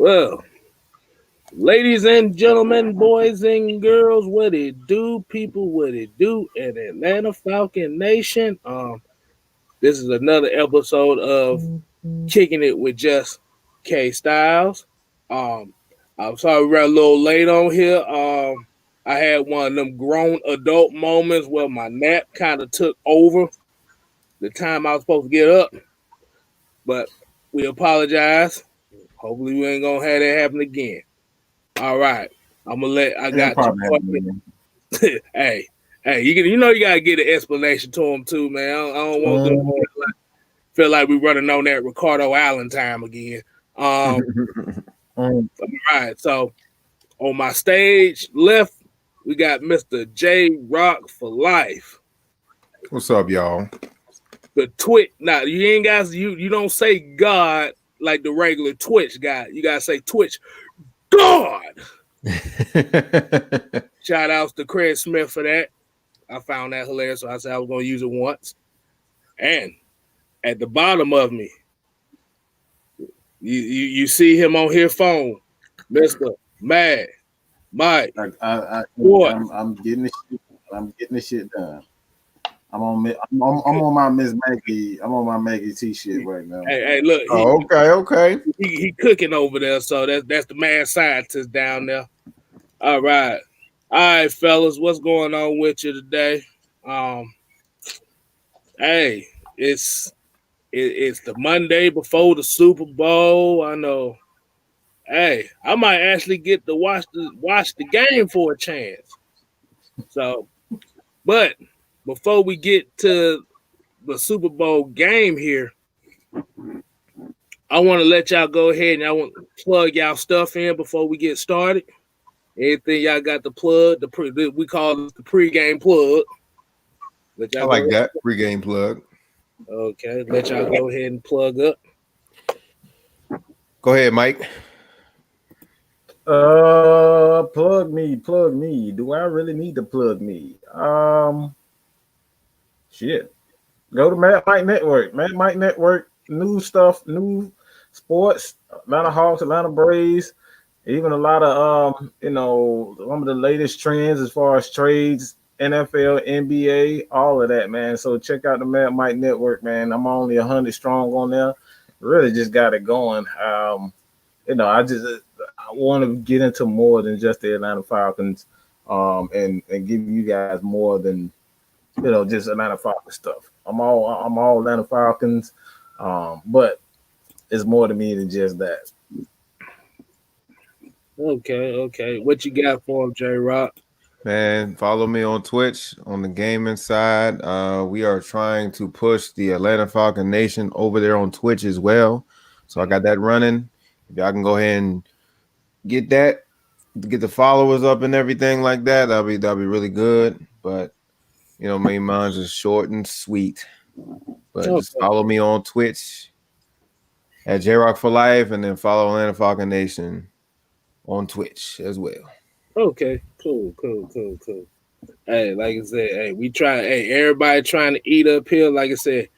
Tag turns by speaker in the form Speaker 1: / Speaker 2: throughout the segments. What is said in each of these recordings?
Speaker 1: Well, ladies and gentlemen, boys and girls, what it do, people, what it do, in Atlanta Falcon Nation. This is another episode of Kicking It with Just Kstylz. Um, I'm sorry we ran a little late on here. I had one of them grown adult moments where my nap kind of took over the time I was supposed to get up, but we apologize. Hopefully, we ain't gonna have that happen again. All right, I'm gonna let. I
Speaker 2: It'll
Speaker 1: got two
Speaker 2: probably happen
Speaker 1: questions. hey, you know you gotta get an explanation to them too, man. I don't want them to feel like we running on that Ricardo Allen time again. All right, so on my stage left, we got Mr. J Rock for life.
Speaker 3: What's up, y'all?
Speaker 1: The Twitch. Now you ain't guys. You don't say God like the regular Twitch guy. You gotta say Twitch God. Shout outs to Craig Smith for that. I found that hilarious, so I said I was gonna use it once. And at the bottom of me, you see him on his phone, Mr. Mad Mike.
Speaker 2: I'm getting this shit. I'm getting this shit done. I'm on my Miss Maggie. I'm on my Maggie T-shit right now.
Speaker 1: Hey, look.
Speaker 3: Okay.
Speaker 1: He cooking over there, so that's the mad scientist down there. All right, fellas, what's going on with you today? Hey, it's the Monday before the Super Bowl. I know. Hey, I might actually get to watch the game for a chance. So, but before we get to the Super Bowl game here, I want to let y'all go ahead and I want to plug y'all stuff in before we get started. Anything y'all got to plug? We call it the pregame plug.
Speaker 3: I like that pregame plug.
Speaker 1: Okay, let y'all go ahead and plug up.
Speaker 3: Go ahead, Mike.
Speaker 2: Plug me. Do I really need to plug me? Shit. Go to Mad Mike Network. Mad Mike Network, new stuff, new sports, Atlanta Hawks, Atlanta Braves, even a lot of some of the latest trends as far as trades, NFL, NBA, all of that, man. So check out the Mad Mike Network, man. I'm only 100 strong on there. Really just got it going. I want to get into more than just the Atlanta Falcons, and give you guys more than just Atlanta Falcons stuff. I'm all Atlanta Falcons, but it's more to me than just that.
Speaker 1: Okay. What you got for him, J Rock?
Speaker 3: Man, follow me on Twitch on the gaming side. We are trying to push the Atlanta Falcon Nation over there on Twitch as well. So I got that running. If y'all can go ahead and get the followers up and everything like that, that'll be really good. But mine's is short and sweet. But just follow me on Twitch at JRock for Life, and then follow Atlanta Falcon Nation on Twitch as well.
Speaker 1: Okay, cool. Hey, like I said, everybody trying to eat up here. Like I said,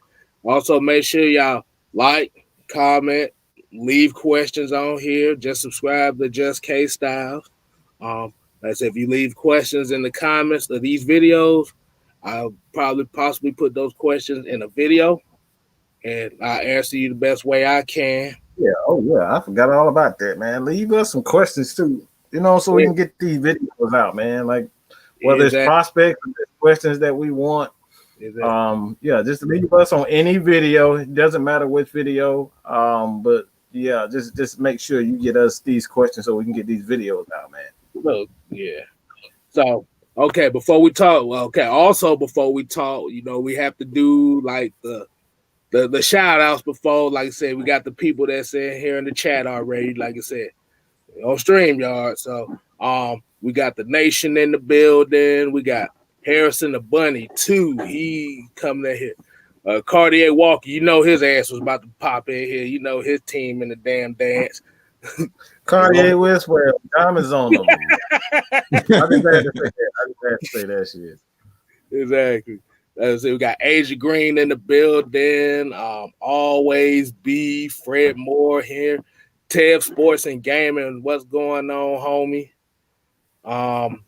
Speaker 1: also make sure y'all like, comment, leave questions on here. Just subscribe to Just Kstylz. Like I said, if you leave questions in the comments of these videos, I'll probably possibly put those questions in a video, and I'll answer you the best way I can.
Speaker 2: Yeah, I forgot all about that, man. Leave us some questions too, so we can get these videos out, man. Like whether it's prospects or questions that we want. Exactly. Just leave us on any video. It doesn't matter which video. But yeah, just make sure you get us these questions so we can get these videos out, man.
Speaker 1: Look, yeah. So before we talk, we have to do like the shout outs before. Like I said, we got the people that's in here in the chat already, like I said, on StreamYard. So we got the Nation in the building. We got Harrison the Bunny too. He coming in here. Cartier Walker, his ass was about to pop in here. His team in the damn dance.
Speaker 2: Cartier Westwell, diamonds on them. I just had to say that shit.
Speaker 1: Exactly. So we got Asia Green in the building. Always be Fred Moore here. Tev Sports and Gaming, what's going on, homie?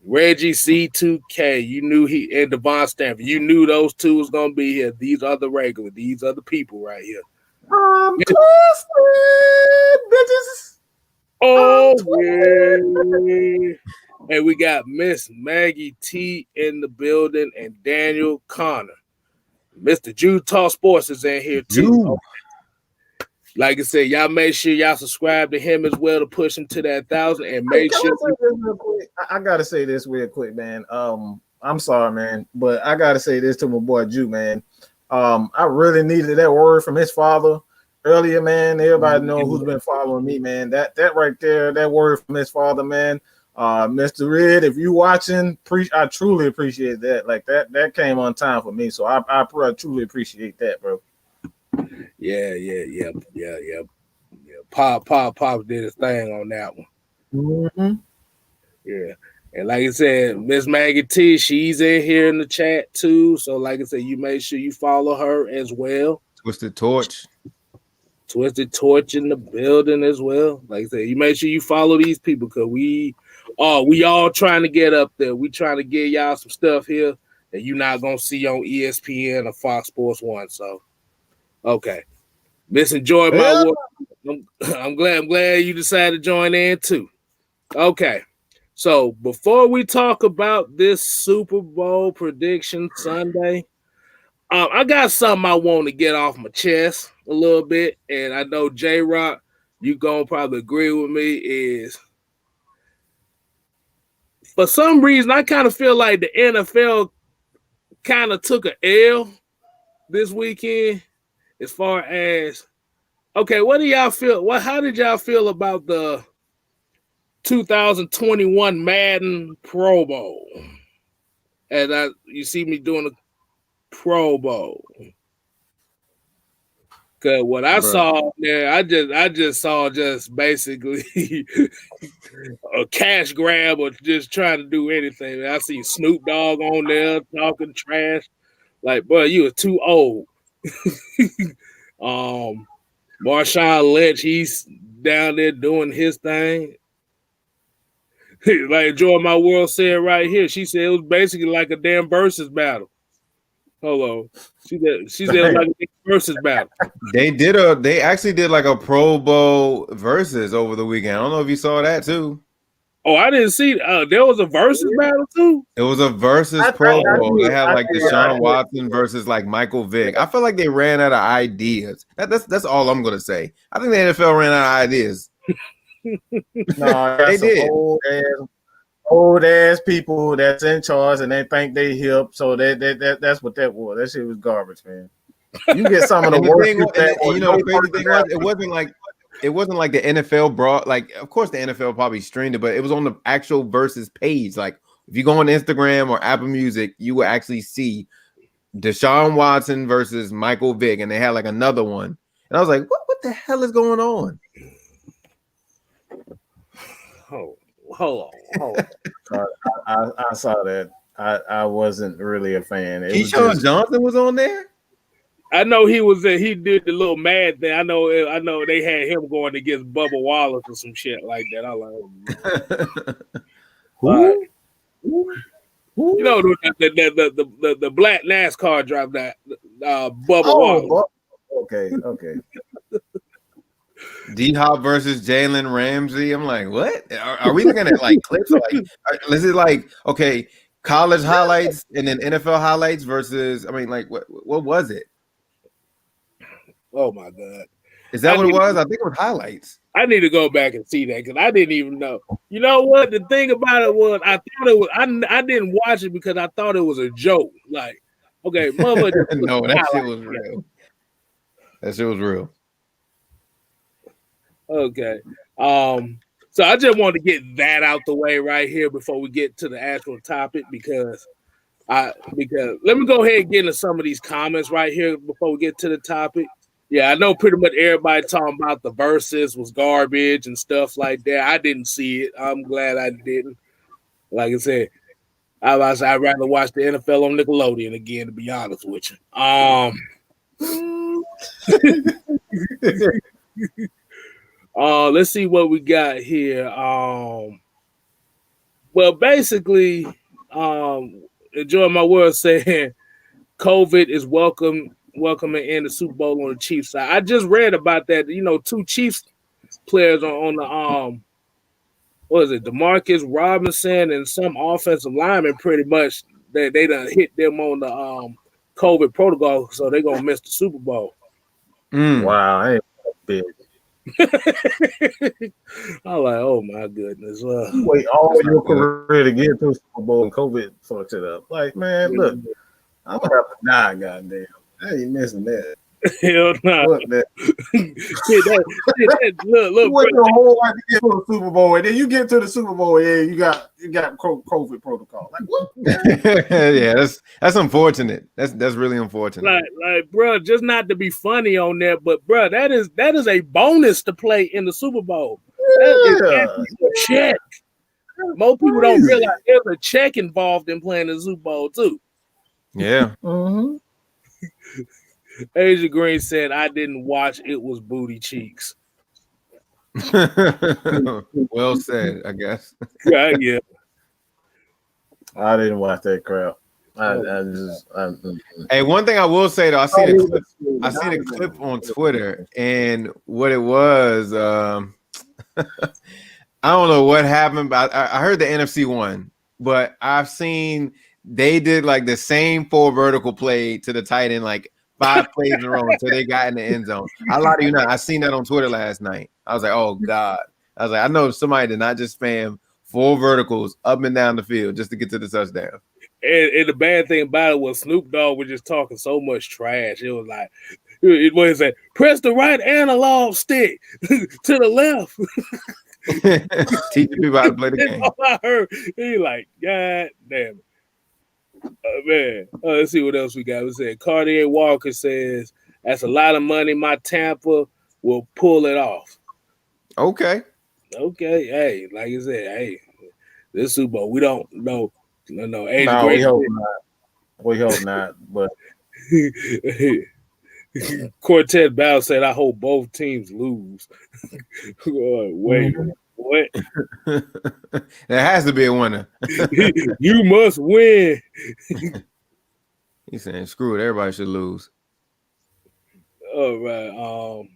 Speaker 1: Reggie C2K, you knew he and Devon Stanford, you knew those two was gonna be here. These are the regular, these are the people right here.
Speaker 2: Twisted, bitches.
Speaker 1: Oh, yeah. And we got Miss Maggie T in the building and Daniel Connor. Mr. Utah Sports is in here too. Like I said, y'all make sure y'all subscribe to him as well to push him to that 1,000 and make sure.
Speaker 2: I gotta say this real quick, man. I'm sorry, man, but I gotta say this to my boy Jew, man. I really needed that word from his father earlier, man. Everybody know who's been following me, man. That right there, that word from his father, man. Mr. Red, if you watching, I truly appreciate that. Like that came on time for me, so I truly appreciate that, bro.
Speaker 1: Yeah. Pop did his thing on that one.
Speaker 2: Mm-hmm.
Speaker 1: Yeah. And like I said, Miss Maggie T, she's in here in the chat too. So like I said, you make sure you follow her as well.
Speaker 3: Twisted Torch
Speaker 1: in the building as well. Like I said, you make sure you follow these people because we all trying to get up there. We trying to get y'all some stuff here that you're not gonna see on ESPN or Fox Sports 1. So okay. Miss enjoyed my work. I'm glad you decided to join in too. Okay. So before we talk about this Super Bowl prediction Sunday, I got something I want to get off my chest a little bit, and I know J-Rock, you gonna probably agree with me, is for some reason I kind of feel like the NFL kind of took an L this weekend as far as, okay, what do y'all feel? How did y'all feel about the 2021 Madden Pro Bowl? And you see me doing a Pro Bowl. Cause what I saw there, I just saw just basically a cash grab or just trying to do anything. I see Snoop Dogg on there talking trash. Like, bro, you are too old. Marshawn Lynch, he's down there doing his thing. Like Joy My World said right here, she said it was basically like a damn versus battle. Hello. She said it was like a versus battle.
Speaker 3: They actually did like a Pro Bowl versus over the weekend. I don't know if you saw that too.
Speaker 1: Oh, I didn't see. There was a versus battle too.
Speaker 3: It was a versus Pro Bowl. They had like Deshaun Watson versus like Michael Vick. I feel like they ran out of ideas. That's all I'm gonna say. I think the NFL ran out of ideas.
Speaker 2: No, they did. Old ass people that's in charge and they think they hip. So that's what that was. That shit was garbage, man. You get some of the worst.
Speaker 3: You know, the crazy thing was, it wasn't like the NFL brought, like, of course the NFL probably streamed it, but it was on the actual versus page. Like, if you go on Instagram or Apple Music, you will actually see Deshaun Watson versus Michael Vick, and they had like another one. And I was like, what the hell is going on?
Speaker 1: Hold on.
Speaker 2: I saw that. I wasn't really a fan.
Speaker 3: Keyshawn Johnson was on there.
Speaker 1: I know he was there. He did the little mad thing. I know they had him going against Bubba Wallace or some shit like that. I like who? You know the black NASCAR driver that Bubba Wallace.
Speaker 2: Okay.
Speaker 3: D-Hop versus Jalen Ramsey. I'm like, what? Are we looking at like clips? Like, is it like, okay, college highlights and then NFL highlights versus? I mean, like, what was it?
Speaker 1: Oh my God!
Speaker 3: Is that what it was? I think it was highlights.
Speaker 1: I need to go back and see that because I didn't even know. You know what? The thing about it was, I thought it was. I didn't watch it because I thought it was a joke. Like, okay, mother.
Speaker 3: No, that shit was real. That shit was real.
Speaker 1: Okay. So I just want to get that out the way right here before we get to the actual topic because let me go ahead and get into some of these comments right here before we get to the topic. Yeah, I know pretty much everybody talking about the verses was garbage and stuff like that. I didn't see it. I'm glad I didn't. Like I said, I'd rather watch the NFL on Nickelodeon again, to be honest with you. Let's see what we got here. Well, basically, enjoying my word saying COVID is welcoming in the Super Bowl on the Chiefs side. I just read about that. You know, two Chiefs players on the what is it, Demarcus Robinson and some offensive lineman pretty much they done hit them on the COVID protocol, so they're gonna miss the Super Bowl.
Speaker 2: Wow, I ain't big.
Speaker 1: I'm like, oh my goodness.
Speaker 2: You wait all your career to get to the Super Bowl and COVID fucked it up. Like, man, look, I'm gonna have to die, goddamn. I ain't missing that.
Speaker 1: Hell no.
Speaker 2: Look,
Speaker 1: Look,
Speaker 2: you wait your whole life to get to the Super Bowl, and then you get to the Super Bowl, and you got COVID protocol. Like what?
Speaker 3: Yeah, that's unfortunate. That's really unfortunate.
Speaker 1: Like, bro, just not to be funny on there, but bro, that is a bonus to play in the Super Bowl. That is a check. Most people don't realize there's a check involved in playing the Super Bowl too.
Speaker 3: Yeah.
Speaker 2: Mm-hmm.
Speaker 1: Asia Green said, "I didn't watch. It was booty cheeks."
Speaker 3: Well said, I guess.
Speaker 1: Yeah.
Speaker 2: I didn't watch that crap.
Speaker 3: Hey, one thing I will say though, I seen a clip on Twitter, and what it was, I don't know what happened, but I heard the NFC won, but I've seen they did like the same 4 vertical play to the tight end like 5 plays in a row until they got in the end zone. I lie to you not. I seen that on Twitter last night. I was like, oh God. I was like, I know somebody did not just spam 4 verticals up and down the field just to get to the touchdown.
Speaker 1: And the bad thing about it was Snoop Dogg was just talking so much trash. It was like, what is that? Press the right analog stick to the left.
Speaker 3: Teaching people how to play the game.
Speaker 1: All I heard. He like, God damn it. Man, let's see what else we got. We said Cartier Walker says that's a lot of money. My Tampa will pull it off.
Speaker 3: Okay.
Speaker 1: Hey, like I said, hey, this Super Bowl, we don't know. No,
Speaker 2: we hope not. We hope not. But
Speaker 1: Quartet Bow said, I hope both teams lose. Wait, what?
Speaker 3: There has to be a winner.
Speaker 1: You must win.
Speaker 3: He's saying, screw it, everybody should lose.
Speaker 1: All right.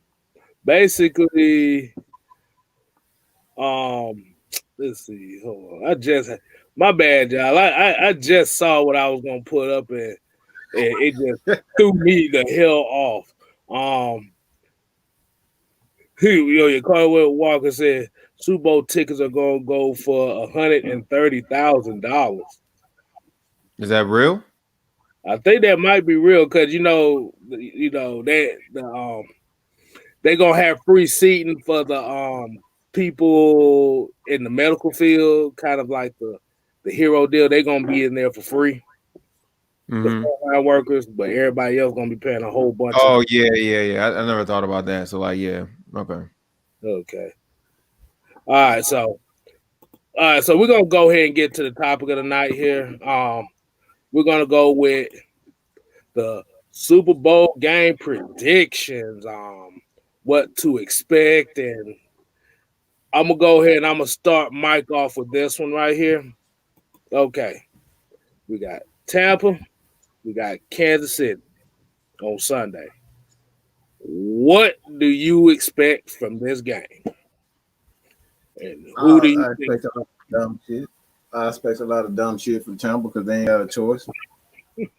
Speaker 1: Basically, let's see. Hold on. My bad, y'all. I just saw what I was gonna put up, and it just threw me the hell off. Your Caldwell Walker said Super Bowl tickets are gonna go for $130,000.
Speaker 3: Is that real?
Speaker 1: I think that might be real because they're gonna have free seating for the people in the medical field, kind of like the hero deal. They're gonna be in there for free.
Speaker 3: Mm-hmm.
Speaker 1: The frontline workers, but everybody else gonna be paying a whole bunch.
Speaker 3: Oh yeah. I never thought about that. So like, yeah, okay.
Speaker 1: All right, so we're gonna go ahead and get to the topic of the night here. We're gonna go with the Super Bowl game predictions. What to expect, and I'm gonna go ahead and I'm gonna start Mike off with this one right here. Okay, we got Tampa, we got Kansas City on Sunday. What do you expect from this game? And who do you think?
Speaker 2: Expect a lot of dumb shit. I expect a lot of dumb shit from Tampa because they ain't got a choice.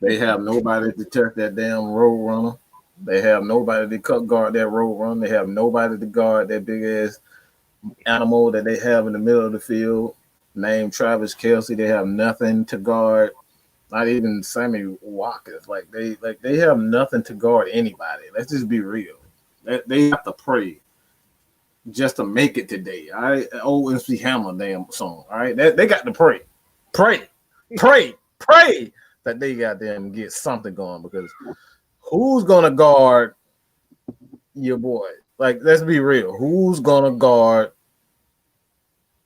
Speaker 2: They have nobody to turf that damn road runner. They have nobody to guard that road run. They have nobody to guard that big ass animal that they have in the middle of the field named Travis Kelce. They have nothing to guard. Not even Sammy Watkins. They have nothing to guard anybody. Let's just be real. They have to pray just to make it today. All right. Old MC Hammer damn song. All right. They got to pray that they got them get something going, because who's gonna guard your boy? Like, let's be real. Who's gonna guard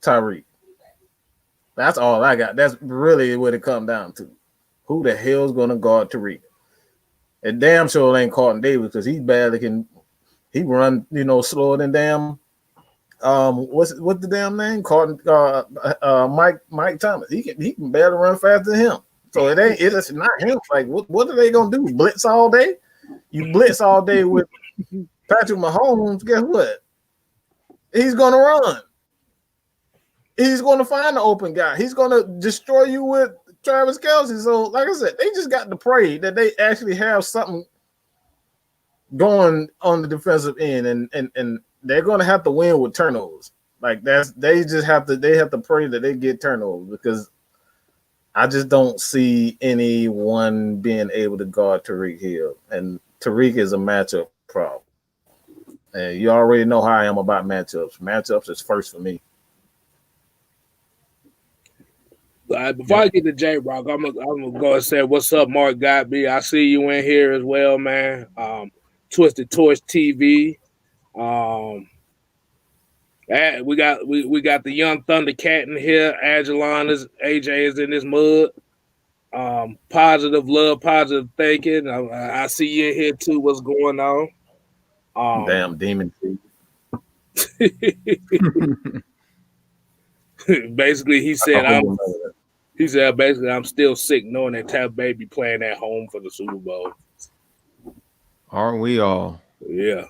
Speaker 2: Tyreek? That's all I got. That's really what it comes down to. Who the hell's gonna guard Tyreek? And damn sure ain't Carlton Davis, because he barely can. He run, slower than damn What's the damn name? Called Mike Thomas. He can barely run faster than him. So it's not him. Like what are they gonna do? Blitz all day? You blitz all day with Patrick Mahomes, guess what? He's gonna run. He's gonna find the open guy. He's gonna destroy you with Travis Kelsey. So, like I said, they just got to pray that they actually have something going on the defensive end, and they're gonna have to win with turnovers. Like they have to pray that they get turnovers, because I just don't see anyone being able to guard Tyreek Hill, and Tyreek is a matchup problem. And you already know how I am about matchups. Matchups is first for me.
Speaker 1: Before I get to J-Rock, I'm gonna go and say what's up, Mark Godby. I see you in here as well, man. Twisted Torch TV. We got the young Thundercat in here. AJ is in this mud. Positive love, positive thinking. I see you in here too. What's going on?
Speaker 2: Damn demon.
Speaker 1: Basically, he said I'm still sick knowing that Tampa Bay be playing at home for the Super Bowl.
Speaker 3: Aren't we all?
Speaker 1: Yeah.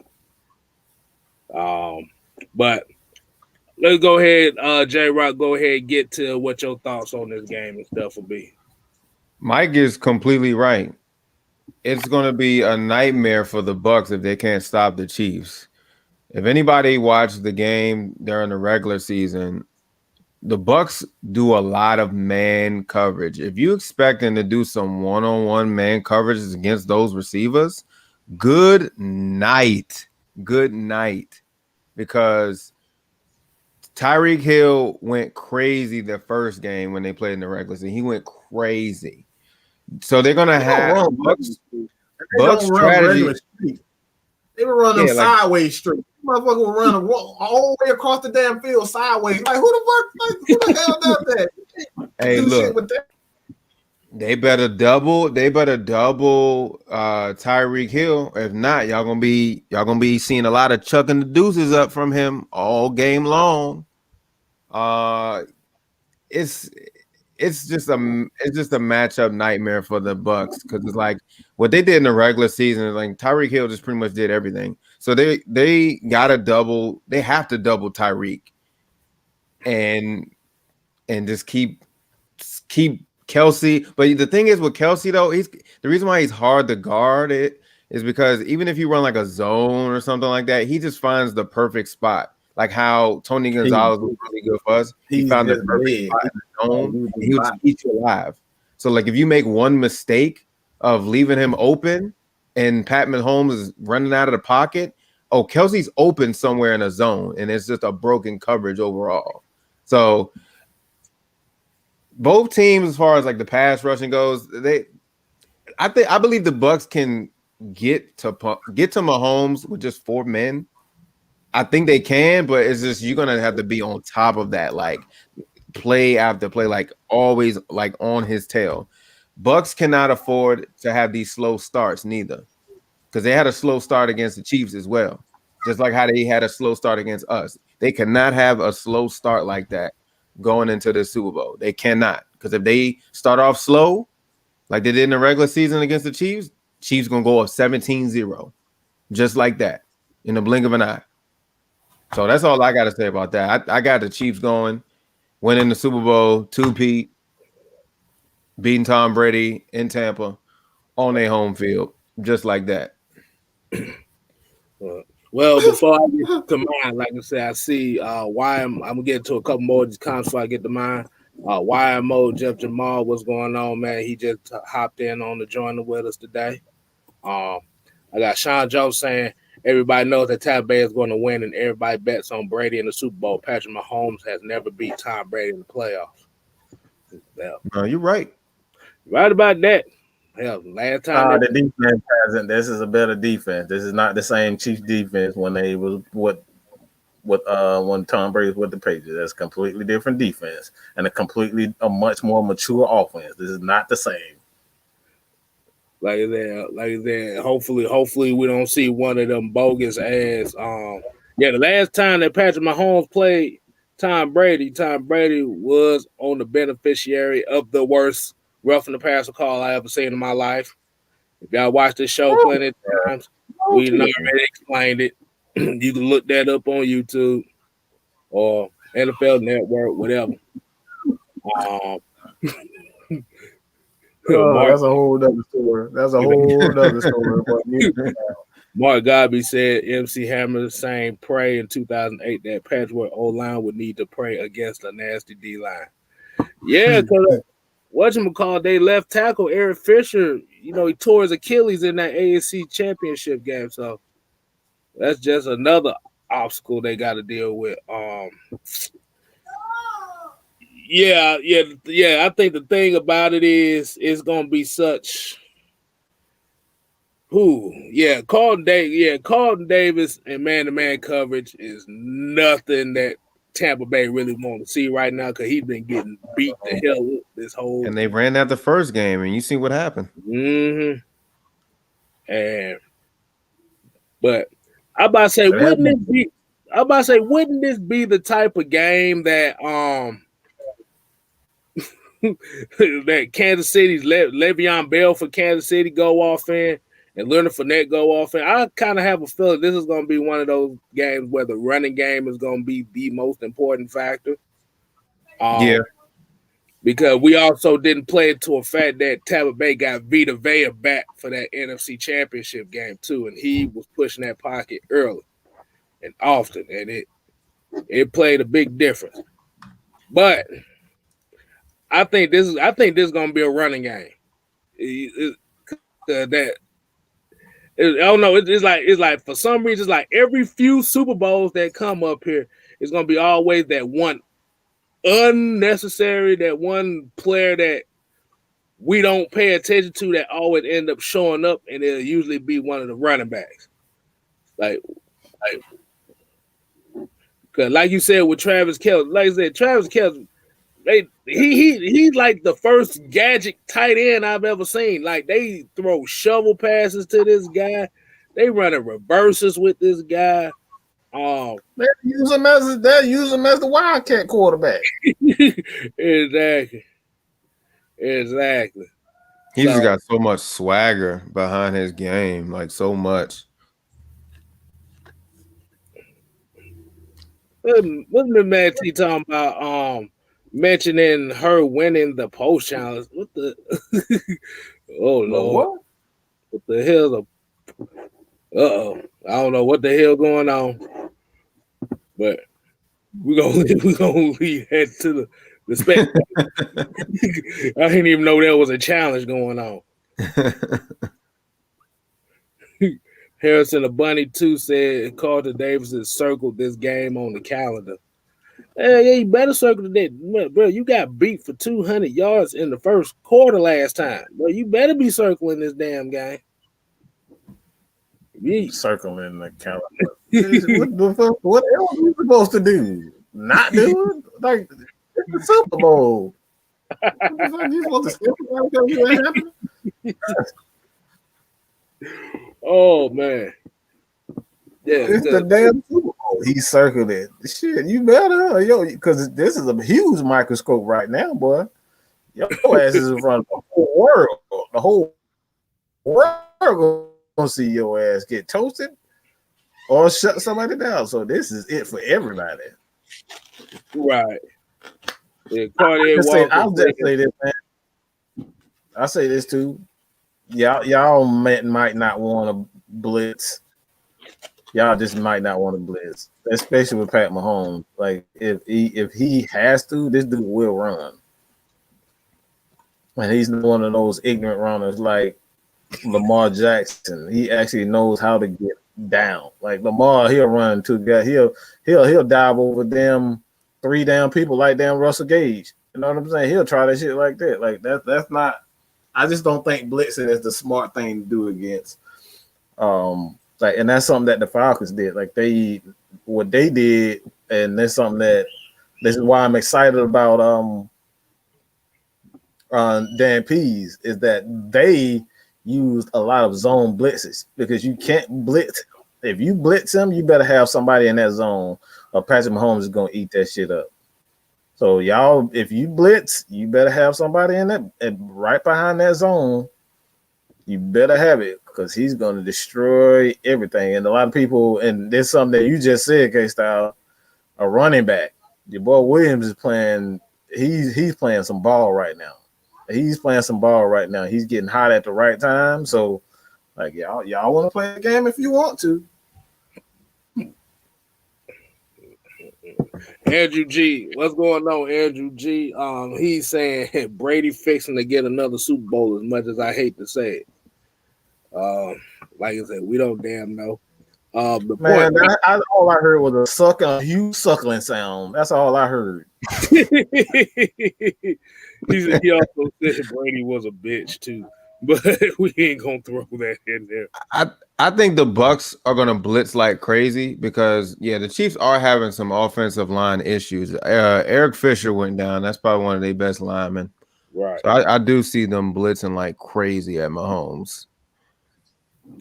Speaker 1: But let's go ahead, J-Rock, go ahead and get to what your thoughts on this game and stuff will be.
Speaker 3: Mike is completely right. It's going to be a nightmare for the Bucs if they can't stop the Chiefs. If anybody watched the game during the regular season, the Bucs do a lot of man coverage. If you expect them to do some one-on-one man coverages against those receivers, good night. Good night. Because Tyreek Hill went crazy the first game when they played in the regular season. He went crazy. So they're gonna have Bucs strategy.
Speaker 2: They were running sideways street. Motherfucker will run all the way across the damn field sideways. Like who the hell does that?
Speaker 3: Hey, look, they better double Tyreek Hill. If not, y'all gonna be seeing a lot of chucking the deuces up from him all game long. It's just a matchup nightmare for the Bucs, because it's like what they did in the regular season. Like Tyreek Hill just pretty much did everything. So they have to double Tyreek and just keep Kelsey. But the thing is with Kelsey though, the reason why he's hard to guard it is because even if you run like a zone or something like that, he just finds the perfect spot. Like how Tony Gonzalez was really good for us. He found the perfect spot in the zone. He would eat you alive. So like if you make one mistake of leaving him open and Pat Mahomes is running out of the pocket, Kelsey's open somewhere in a zone, and it's just a broken coverage overall. So both teams, as far as like the pass rushing goes, I believe the Bucs can get to Mahomes with just 4 men. I think they can, but it's just you're gonna have to be on top of that, like play after play, like always, like on his tail. Bucs cannot afford to have these slow starts neither, because they had a slow start against the Chiefs as well, just like how they had a slow start against us. They cannot have a slow start like that going into the Super Bowl. They cannot, because if they start off slow, like they did in the regular season against the Chiefs gonna go up 17-0, just like that, in the blink of an eye. So that's all I got to say about that. I got the Chiefs going, winning the Super Bowl, 2-peat, beating Tom Brady in Tampa on their home field, just like that.
Speaker 1: Well, before I get to mine, like I said, I see why I'm gonna get to a couple more of these comments before I get to mine. YMO Jeff Jamal, what's going on, man? He just hopped in on the joiner with us today. I got Sean Jones saying everybody knows that Tampa Bay is going to win, and everybody bets on Brady in the Super Bowl. Patrick Mahomes has never beat Tom Brady in the playoffs. Yeah.
Speaker 3: No, you're right.
Speaker 1: Right about that. Hell, last time
Speaker 2: the defense hasn't. This is a better defense. This is not the same Chiefs defense when they was when Tom Brady was with the Patriots. That's a completely different defense and a much more mature offense. This is not the same.
Speaker 1: Like that. Hopefully we don't see one of them bogus ass Yeah, the last time that Patrick Mahomes played Tom Brady was on the beneficiary of the worst roughing the passer call I ever seen in my life. If y'all watched this show plenty of times, we done already explained it. You can look that up on YouTube or NFL Network, whatever. Mark,
Speaker 2: That's a whole other story. That's a whole other story.
Speaker 1: Mark Godby said MC Hammer saying pray in 2008 that Patchwork O-line would need to pray against a nasty D-line. Yeah, because whatchamacallit, they left tackle Eric Fisher, he tore his Achilles in that AFC championship game. So that's just another obstacle they got to deal with. Yeah. I think the thing about it is it's gonna be such. Carlton Davis and man-to-man coverage is nothing that Tampa Bay really want to see right now because he's been getting beat the hell up this whole.
Speaker 3: And they ran that the first game, and you see what happened.
Speaker 1: Mm-hmm. But I about to say, wouldn't this be the type of game that that Kansas City's Le'Veon Bell for Kansas City go off in and Leonard Fournette go off in? I kind of have a feeling this is going to be one of those games where the running game is going to be the most important factor. Because we also didn't play it to a fact that Tampa Bay got Vita Vea back for that NFC Championship game too, and he was pushing that pocket early and often, and it played a big difference. But I think this is going to be a running game. I don't know. It's like for some reason, it's like every few Super Bowls that come up here, it's going to be always that one unnecessary, that one player that we don't pay attention to that always end up showing up, and it'll usually be one of the running backs. Because like you said with Travis Kelce, he's like the first gadget tight end I've ever seen. Like they throw shovel passes to this guy, they running reverses with this guy.
Speaker 2: They use him as the Wildcat quarterback.
Speaker 1: Exactly.
Speaker 3: He just got so much swagger behind his game, like so much.
Speaker 1: What's the man T talking about? Mentioning her winning the post challenge. What the? Oh Lord! What the hell? I don't know what the hell going on. But we're gonna leave that to the spectator. I didn't even know there was a challenge going on. Harrison the Bunny too said Carlton Davis has circled this game on the calendar. Yeah, you better circle that, bro. You got beat for 200 yards in the first quarter last time, bro. You better be circling this damn game.
Speaker 2: Circling the calendar. What else are you supposed to do? Not do it? Like it's the Super Bowl. What the fuck you supposed to skip it?
Speaker 1: Oh man. Yeah,
Speaker 2: it's the damn Super Bowl. He circled it. Shit, you better, because this is a huge microscope right now, boy. Your ass is in front of the whole world. The whole world gonna see your ass get toasted or shut somebody down. So this is it for everybody.
Speaker 1: Right. Yeah,
Speaker 2: I'll just say this, man. I'll say this too. Y'all might not want to blitz. Y'all just might not want to blitz, especially with Pat Mahomes. Like if he has to, this dude will run. And he's one of those ignorant runners like Lamar Jackson. He actually knows how to get down. Like Lamar, he'll run two guys. He'll dive over them 3 damn people like damn Russell Gage. You know what I'm saying? He'll try that shit like that. Like that's not. I just don't think blitzing is the smart thing to do against. And that's something that the Falcons did. Like what they did, and that's something this is why I'm excited about Dan Pease, is that they used a lot of zone blitzes because you can't blitz if you blitz him, you better have somebody in that zone, or Patrick Mahomes is gonna eat that shit up. So y'all, if you blitz, you better have somebody in that right behind that zone. You better have it because he's gonna destroy everything. And a lot of people, and there's something that you just said, Kstylz, a running back. Your boy Williams is playing. He's playing some ball right now. He's playing some ball right now. He's getting hot at the right time. So, like y'all want to play the game if you want to.
Speaker 1: Andrew G, what's going on, Andrew G? He's saying Brady fixing to get another Super Bowl. As much as I hate to say it, like I said, we don't damn know. The
Speaker 2: Man,
Speaker 1: point,
Speaker 2: all I heard was a huge suckling sound. That's all I heard.
Speaker 1: he also said Brady was a bitch too, but we ain't gonna throw that in there.
Speaker 3: I think the Bucks are gonna blitz like crazy because the Chiefs are having some offensive line issues. Eric Fisher went down. That's probably one of their best linemen.
Speaker 1: Right.
Speaker 3: So I do see them blitzing like crazy at Mahomes.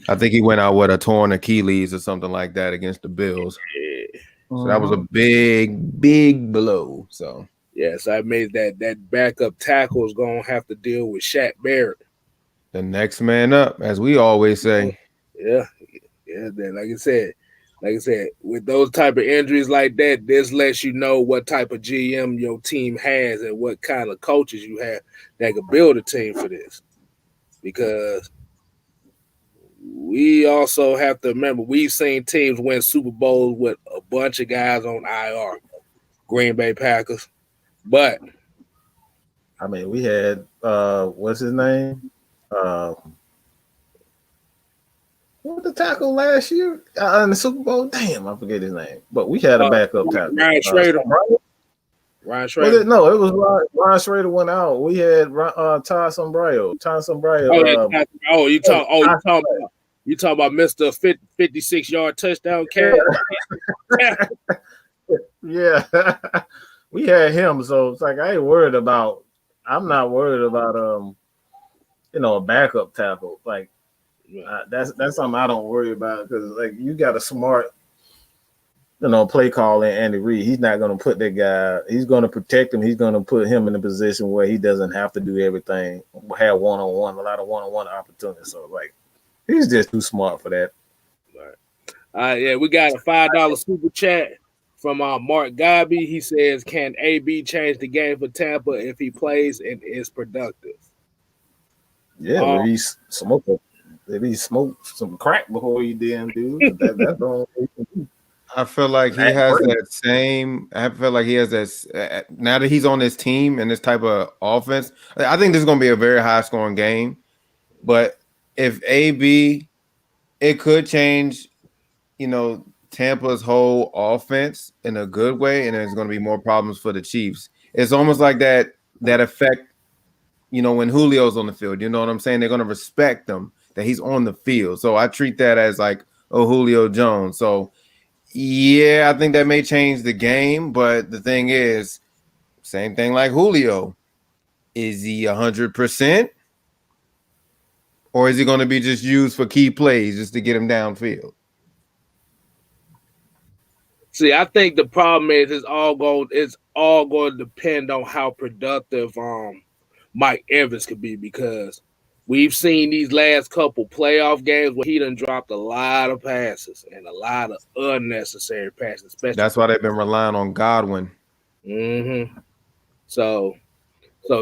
Speaker 3: I think he went out with a torn Achilles or something like that against the Bills.
Speaker 1: Yeah.
Speaker 3: So that was a big blow. So
Speaker 1: yes, I made that backup tackle is gonna have to deal with Shaq Barrett.
Speaker 3: The next man up, as we always say.
Speaker 1: Yeah. Then like I said, with those type of injuries like that, this lets you know what type of GM your team has and what kind of coaches you have that could build a team for this. Because we also have to remember we've seen teams win Super Bowls with a bunch of guys on IR, Green Bay Packers. But
Speaker 2: I mean, we had what's his name? What the tackle last year in the Super Bowl? Damn, I forget his name. But we had a backup tackle.
Speaker 1: Ryan Schrader. Ryan Schrader.
Speaker 2: Was it? No, it was Ryan Schrader went out. We had Todd Sombrero.
Speaker 1: You talking about Mr. 56-yard touchdown catch?
Speaker 2: Yeah. We had him, so it's like I'm not worried about a backup tackle. Like that's something I don't worry about because like you got a smart play call in Andy Reid. He's not going to put that guy. He's going to protect him. He's going to put him in a position where he doesn't have to do everything. Have one-on-one, a lot of one-on-one opportunities. So like he's just too smart for that.
Speaker 1: Right. We got a $5 super chat from Mark Gobby. He says, "Can AB change the game for Tampa if he plays and is productive?"
Speaker 2: Yeah, maybe he smoked some crack before he did, dude. That's the only way he can do.
Speaker 3: I feel like he has that same. I feel like he has that. Now that he's on this team and this type of offense, I think this is going to be a very high scoring game. But if AB, it could change, Tampa's whole offense in a good way, and there's going to be more problems for the Chiefs. It's almost like that effect, when Julio's on the field. You know what I'm saying? They're going to respect him that he's on the field. So I treat that as like Julio Jones. So. Yeah, I think that may change the game, but the thing is, same thing like Julio. Is he 100%? Or is he going to be just used for key plays just to get him downfield?
Speaker 1: See, I think the problem is it's all going to depend on how productive Mike Evans could be because we've seen these last couple playoff games where he done dropped a lot of passes and a lot of unnecessary passes. Especially
Speaker 3: that's why they've been relying on Godwin.
Speaker 1: Mm-hmm. So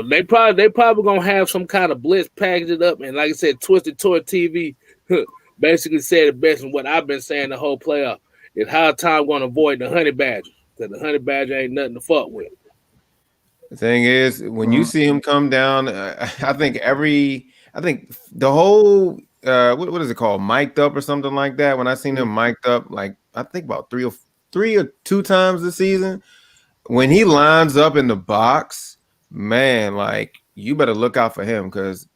Speaker 1: they probably gonna have some kind of blitz packaged up, and like I said, Twisted Toy TV basically said it best. And what I've been saying the whole playoff is how time going to avoid the honey badger because the honey badger ain't nothing to fuck with.
Speaker 3: The thing is, when you see him come down, I think the whole what is it called, mic'd up or something like that. When I seen him mic'd up, like I think about three or two times this season, when he lines up in the box, man, like you better look out for him because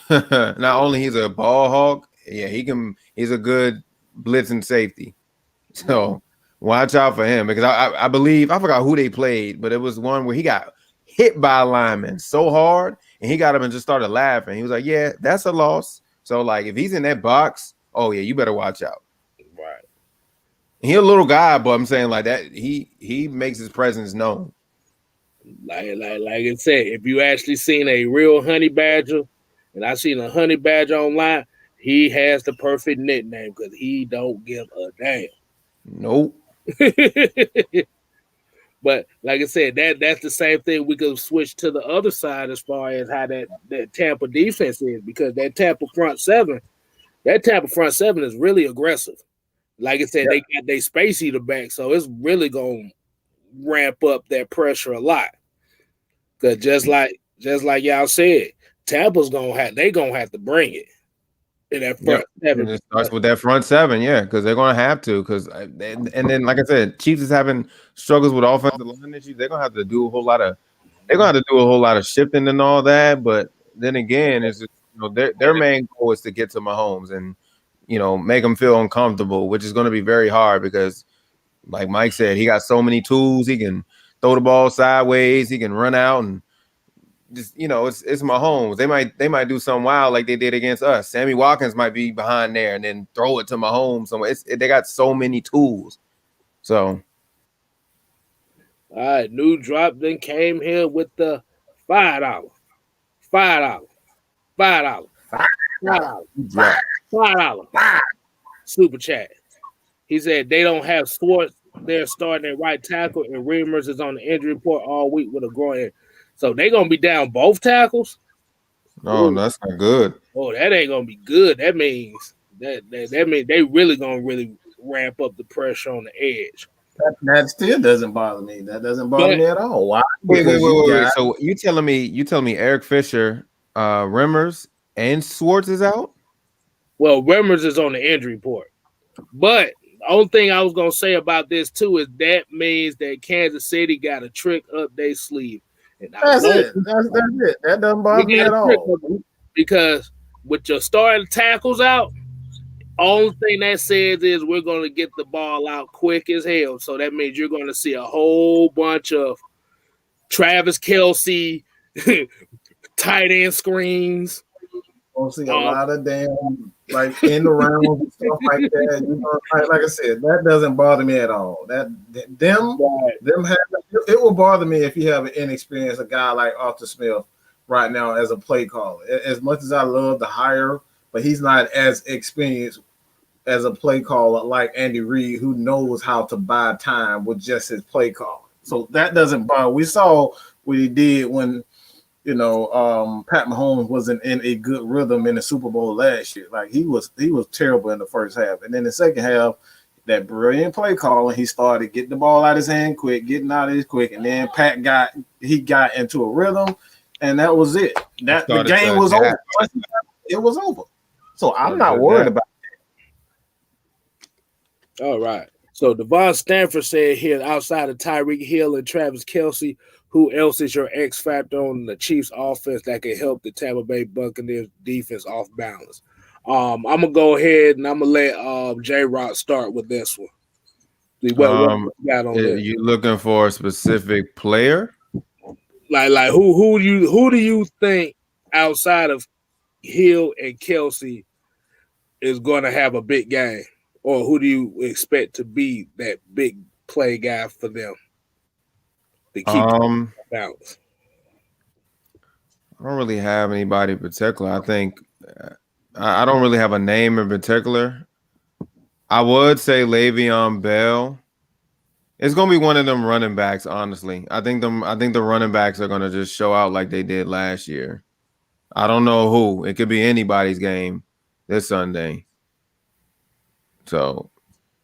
Speaker 3: not only he's a ball hawk, he's a good blitzing safety. So watch out for him because I believe I forgot who they played, but it was one where he got hit by a lineman so hard and he got up and just started laughing. He was like, yeah, that's a loss. So like if he's in that box, oh yeah, you better watch out.
Speaker 1: Right.
Speaker 3: He a little guy, but I'm saying like that he makes his presence known.
Speaker 1: Like I said, if you actually seen a real honey badger, and I seen a honey badger online, he has the perfect nickname because he don't give a damn.
Speaker 3: Nope.
Speaker 1: But like I said, that's the same thing. We could switch to the other side as far as how that Tampa defense is, because that Tampa front seven is really aggressive. Like I said,
Speaker 2: Yeah.
Speaker 1: they got their space eater back, so it's really gonna ramp up that pressure a lot. Cause just like y'all said, Tampa's gonna have to bring it in that front seven.
Speaker 3: It starts with that front seven, yeah, because they're gonna have to. Because and then, like I said, Chiefs is having struggles with offensive line issues. They're gonna have to do a whole lot of shifting and all that. But then again, it's just, their main goal is to get to Mahomes and make them feel uncomfortable, which is going to be very hard because, like Mike said, he got so many tools. He can throw the ball sideways. He can run out and just it's Mahomes. They might do something wild like they did against us. Sammy Watkins might be behind there and then throw it to Mahomes somewhere. They got so many tools. So,
Speaker 1: all right, new drop then came here with the $5, $5, $5, $5 super chat. He said they don't have Swartz. They're starting at right tackle, and Reimers is on the injury report all week with a groin. So they're gonna be down both tackles.
Speaker 3: no, that's not good.
Speaker 1: Oh, that ain't gonna be good. That means that means they really gonna ramp up the pressure on the edge.
Speaker 2: That still doesn't bother me. That doesn't bother me at all. Why?
Speaker 3: Wait. So you telling me Eric Fisher, Rimmers, and Swartz is out?
Speaker 1: Well, Reimers is on the injury report, but the only thing I was gonna say about this too is that means that Kansas City got a trick up their sleeve. And
Speaker 2: that's it. That's it. That doesn't bother me at all.
Speaker 1: Because with your starting tackles out, only thing that says is we're going to get the ball out quick as hell. So that means you're going to see a whole bunch of Travis Kelce tight end screens.
Speaker 2: We'll see a lot of damn like in the round and stuff like that. Like I said, that doesn't bother me at all. Them it will bother me if you have an inexperienced a guy like Arthur Smith right now as a play caller. As much as I love the hire, but he's not as experienced as a play caller like Andy Reid, who knows how to buy time with just his play call. So that doesn't bother. We saw what he did when Pat Mahomes wasn't in a good rhythm in the Super Bowl last year. Like he was terrible in the first half, and then the second half, that brilliant play call, and he started getting the ball out of his hand quick, getting out of his quick, and then Pat got into a rhythm, and that was it. That the game was over. It was over. So I'm not worried about
Speaker 1: it. All right. So Devon Stanford said here, outside of Tyreek Hill and Travis Kelce, who else is your X factor on the Chiefs offense that can help the Tampa Bay Buccaneers defense off balance? I'm gonna go ahead and I'm gonna let J-Rock start with this one.
Speaker 3: What got on there? You looking for a specific player?
Speaker 1: Like who do you think outside of Hill and Kelce is gonna have a big game? Or who do you expect to be that big play guy for them to keep balance?
Speaker 3: I don't really have anybody in particular. I think I don't really have a name in particular. I would say Le'Veon Bell. It's gonna be one of them running backs. Honestly, I think the running backs are gonna just show out like they did last year. I don't know who. It could be anybody's game this Sunday. So,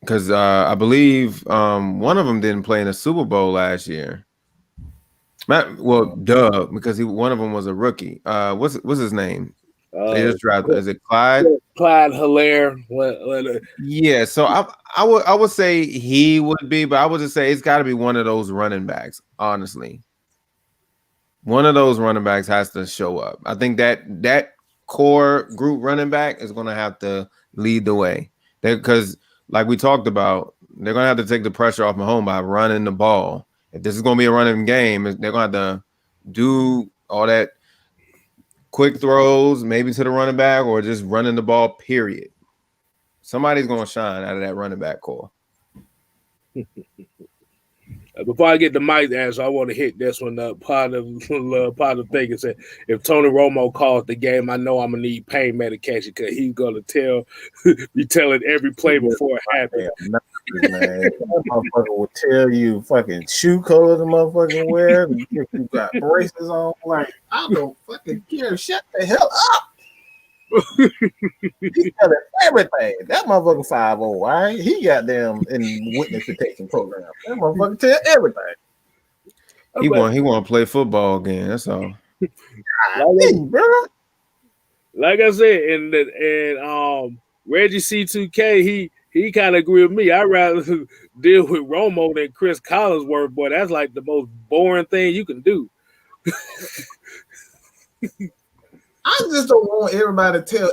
Speaker 3: because I believe one of them didn't play in the Super Bowl last year. Because one of them was a rookie. What's his name? They just drafted. Is it Clyde?
Speaker 1: Clyde Hilaire.
Speaker 3: Yeah. So I would say he would be, but I would just say it's got to be one of those running backs. Honestly, one of those running backs has to show up. I think that core group running back is going to have to lead the way. Because, like we talked about, they're going to have to take the pressure off Mahomes by running the ball. If this is going to be a running game, they're going to have to do all that quick throws, maybe to the running back, or just running the ball, period. Somebody's going to shine out of that running back core.
Speaker 1: Before I get to Mike's answer, I want to hit this one up. Part of thinking said, if Tony Romo calls the game, I know I'm gonna need pain medication because he's gonna be telling every play before it happens.
Speaker 2: Man, that motherfucker will tell you fucking shoe color the motherfucking wear. If you got braces on, like I don't fucking care. Shut the hell up. He's telling everything. That motherfucker 5'0", all right? He got them in witness protection program. That motherfucker tell everything.
Speaker 3: He want to play football again. That's all.
Speaker 1: Like I said, and Reggie C2K, he kind of agree with me. I'd rather deal with Romo than Chris Collinsworth, boy. That's like the most boring thing you can do.
Speaker 2: I just don't want everybody to tell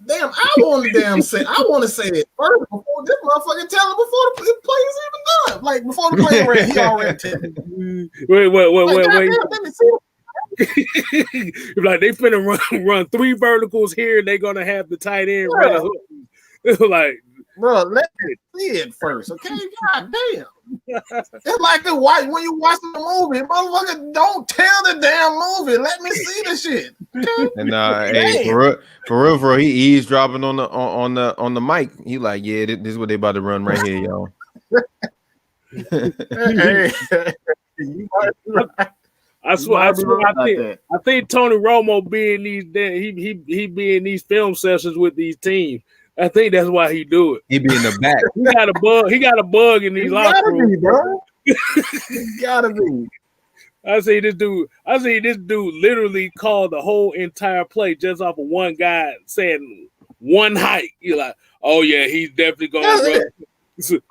Speaker 2: damn. I want to say it first before this motherfucker tell it before the play is even done. Like before the play ran, he already tell me.
Speaker 1: Wait. Like they finna run 3 verticals here, and they gonna have the tight end run a hook. Like,
Speaker 2: bro, let me see it first, okay? God damn. It's like when you watch the movie, motherfucker, don't tell the damn movie. Let me see the shit. Okay?
Speaker 3: And hey, for real, he eavesdropping on the mic. He like, yeah, this is what they about to run right here, y'all.
Speaker 2: Hey,
Speaker 1: I think Tony Romo being he be in these film sessions with these teams. I think that's why he do it.
Speaker 3: He be in the back.
Speaker 1: He got a bug in these locker rooms,
Speaker 2: bro. He gotta be.
Speaker 1: I see this dude literally called the whole entire play just off of one guy saying one hike. You're like, oh yeah, he's definitely gonna run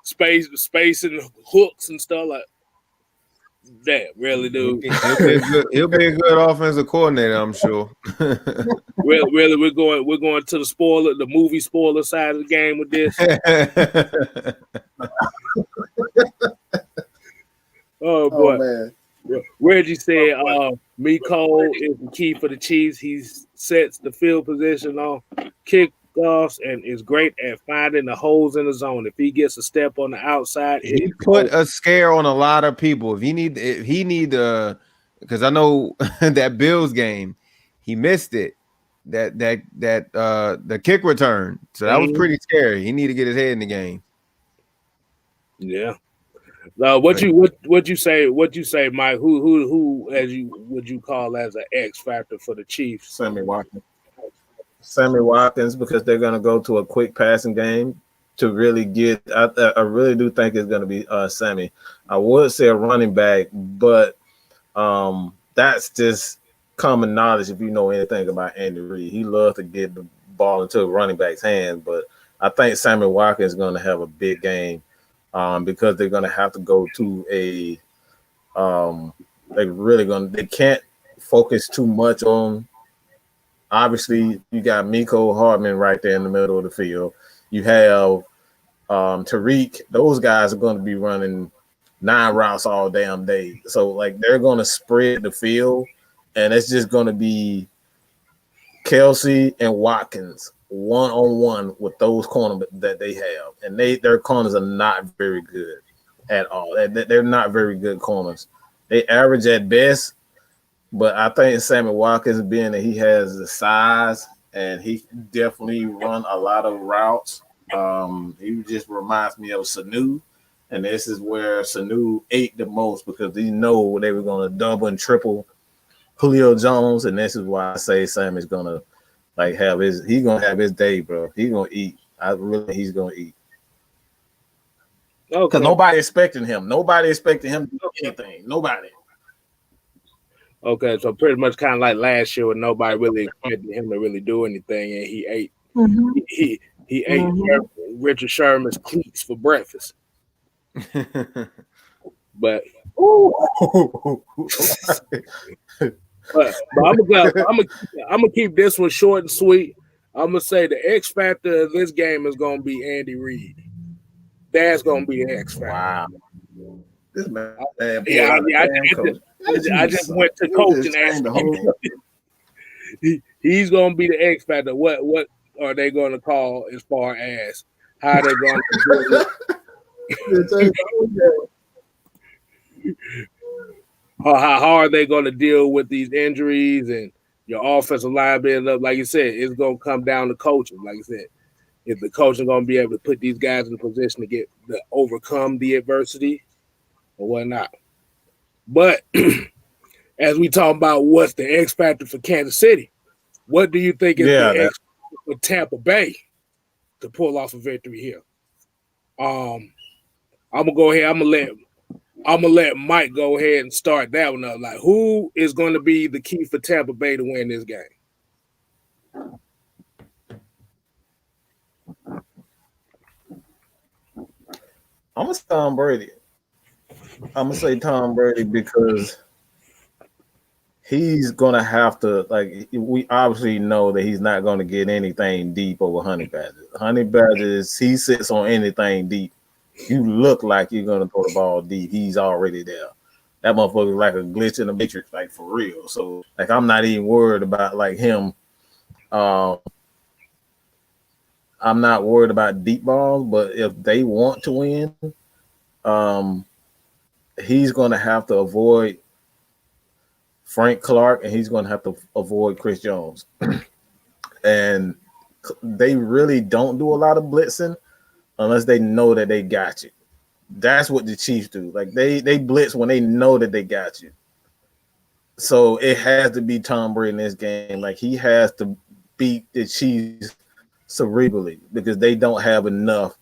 Speaker 1: space and hooks and stuff like. Damn, really, dude.
Speaker 3: He'll be a good offensive coordinator, I'm sure.
Speaker 1: Really, we're going to the movie spoiler side of the game with this. Oh boy, man. Reggie said, Miko is the key for the Chiefs. He sets the field position on kickoffs and is great at finding the holes in the zone. If he gets a step on the outside,
Speaker 3: he put a scare on a lot of people. If he need because I know that Bills game, he missed it. The kick return. So that was pretty scary. He need to get his head in the game.
Speaker 1: Yeah. What you say, Mike? Who would you call as an X factor for the Chiefs?
Speaker 2: Sammy Watkins, because they're going to go to a quick passing game to really get. I really do think it's going to be Sammy. I would say a running back, but that's just common knowledge if you know anything about Andy Reid. He loves to get the ball into a running back's hands, but I think Sammy Watkins is going to have a big game because they're going to have to go to a. They can't focus too much on. Obviously, you got Miko Hardman right there in the middle of the field. You have Tariq. Those guys are going to be running 9 routes all damn day. So, like, they're going to spread the field, and it's just going to be Kelsey and Watkins one-on-one with those corners that they have. And their corners are not very good at all. They're not very good corners. They average at best. But I think Sammy Watkins, being that he has the size and he definitely run a lot of routes, he just reminds me of Sanu. And this is where Sanu ate the most because they know they were going to double and triple Julio Jones. And this is why I say Sammy's going to have his day, bro. He's going to eat. He's going to eat. Because nobody expecting him. Nobody expecting him to do anything. Nobody.
Speaker 1: Okay, so pretty much kind of like last year when nobody really expected him to really do anything, and he ate. Mm-hmm. He ate Richard Sherman's cleats for breakfast. But I'm gonna keep this one short and sweet. I'm gonna say the X factor of this game is gonna be Andy Reid. That's gonna be the X factor.
Speaker 2: Wow. This man,
Speaker 1: I just went to coach and asked him. He's gonna be the X factor. What are they gonna call as far as how they're going to do it? How hard they going to deal with these injuries and your offensive line being up? Like you said, it's going to come down to coaching. Like I said, if the coaching going to be able to put these guys in a position to overcome the adversity or whatnot. But as we talk about what's the X factor for Kansas City, what do you think is the X factor for Tampa Bay to pull off a victory here? I'm gonna go ahead. I'm gonna let Mike go ahead and start that one up. Like, who is going to be the key for Tampa Bay to win this game?
Speaker 2: I'm gonna say Tom Brady. I'm gonna say Tom Brady because he's gonna have to, like, we obviously know that he's not gonna get anything deep over Honey Badger. Honey Badger, he sits on anything deep. You look like you're gonna throw the ball deep. He's already there. That motherfucker is like a glitch in the matrix, like for real. So like I'm not even worried about like him. I'm not worried about deep balls, but if they want to win, he's gonna have to avoid Frank Clark, and he's going to have to avoid Chris Jones. And they really don't do a lot of blitzing unless they know that they got you. That's what the Chiefs do. Like they blitz when they know that they got you. So it has to be Tom Brady in this game. Like he has to beat the Chiefs cerebrally because they don't have enough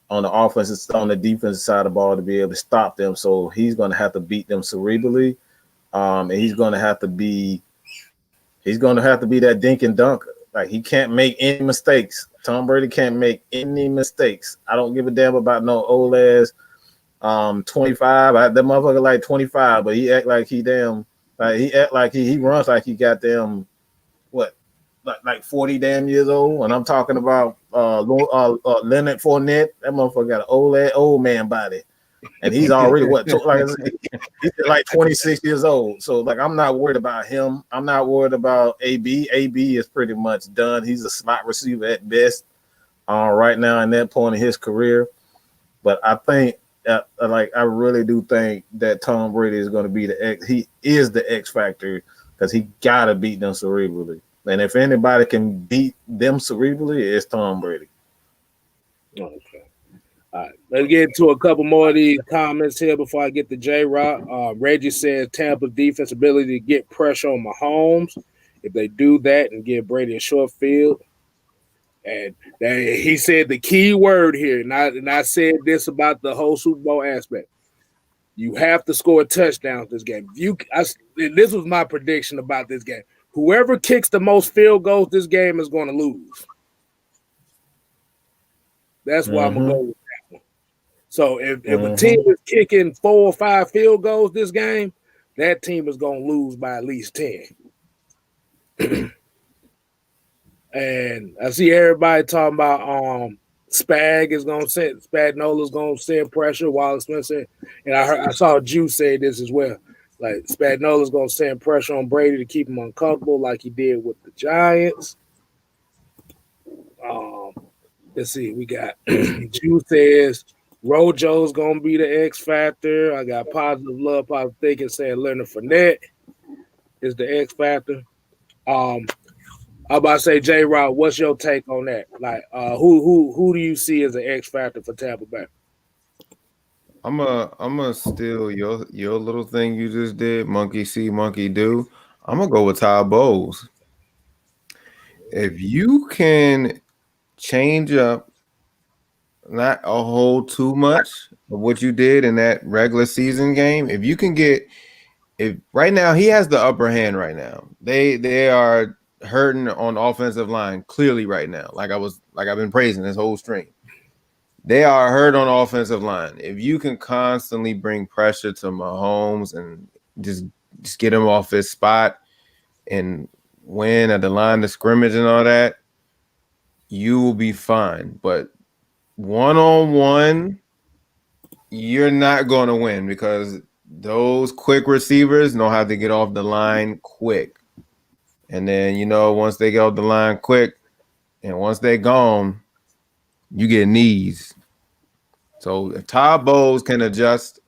Speaker 2: on the defensive side of the ball to be able to stop them. So he's going to have to beat them cerebrally. And he's going to have to be that dink and dunk. Like he can't make any mistakes. Tom Brady can't make any mistakes. I don't give a damn about no old ass 25. That motherfucker like 25, but he act like he damn like he act like he runs like he got them what like 40 damn years old. And I'm talking about Leonard Fournette. That motherfucker got an old man body. And he's already he's like 26 years old. So like I'm not worried about him. I'm not worried about AB. AB is pretty much done. He's a slot receiver at best right now in that point in his career. But I think I really do think that Tom Brady is going to be he is the X factor because he gotta beat them cerebrally. And if anybody can beat them cerebrally, it's Tom Brady.
Speaker 1: Okay. All right, let's get into a couple more of these comments here before I get to J-Rock. Reggie says Tampa's defense ability to get pressure on Mahomes. If they do that and give Brady a short field. And he said the key word here, and I said this about the whole Super Bowl aspect. You have to score touchdowns this game. This was my prediction about this game. Whoever kicks the most field goals this game is going to lose. That's why I'm going to go with that one. So if a team is kicking 4 or 5 field goals this game, that team is going to lose by at least 10. And I see everybody talking about Spagnola's going to send pressure, Wallace Spencer. And I saw Juice say this as well. Like Spagnola's going to send pressure on Brady to keep him uncomfortable like he did with the Giants. Let's see. We got Juice says Rojo's going to be the X factor. I got Positive Love, Positive Thinking saying Leonard Fournette is the X factor. I'm about to say, J-Rock, what's your take on that? Like, who do you see as an X factor for Tampa Bay?
Speaker 3: I'm a steal your little thing you just did, monkey see, monkey do. I'm gonna go with Todd Bowles. If you can change up not a whole too much of what you did in that regular season game, if you can if right now he has the upper hand right now. They are hurting on the offensive line clearly right now. Like I've been praising this whole stream. They are hurt on the offensive line. If you can constantly bring pressure to Mahomes and just get him off his spot and win at the line of scrimmage and all that, you will be fine. But one-on-one, you're not going to win because those quick receivers know how to get off the line quick. And then, once they get off the line quick and once they're gone, you get knees. So if Todd Bowles can adjust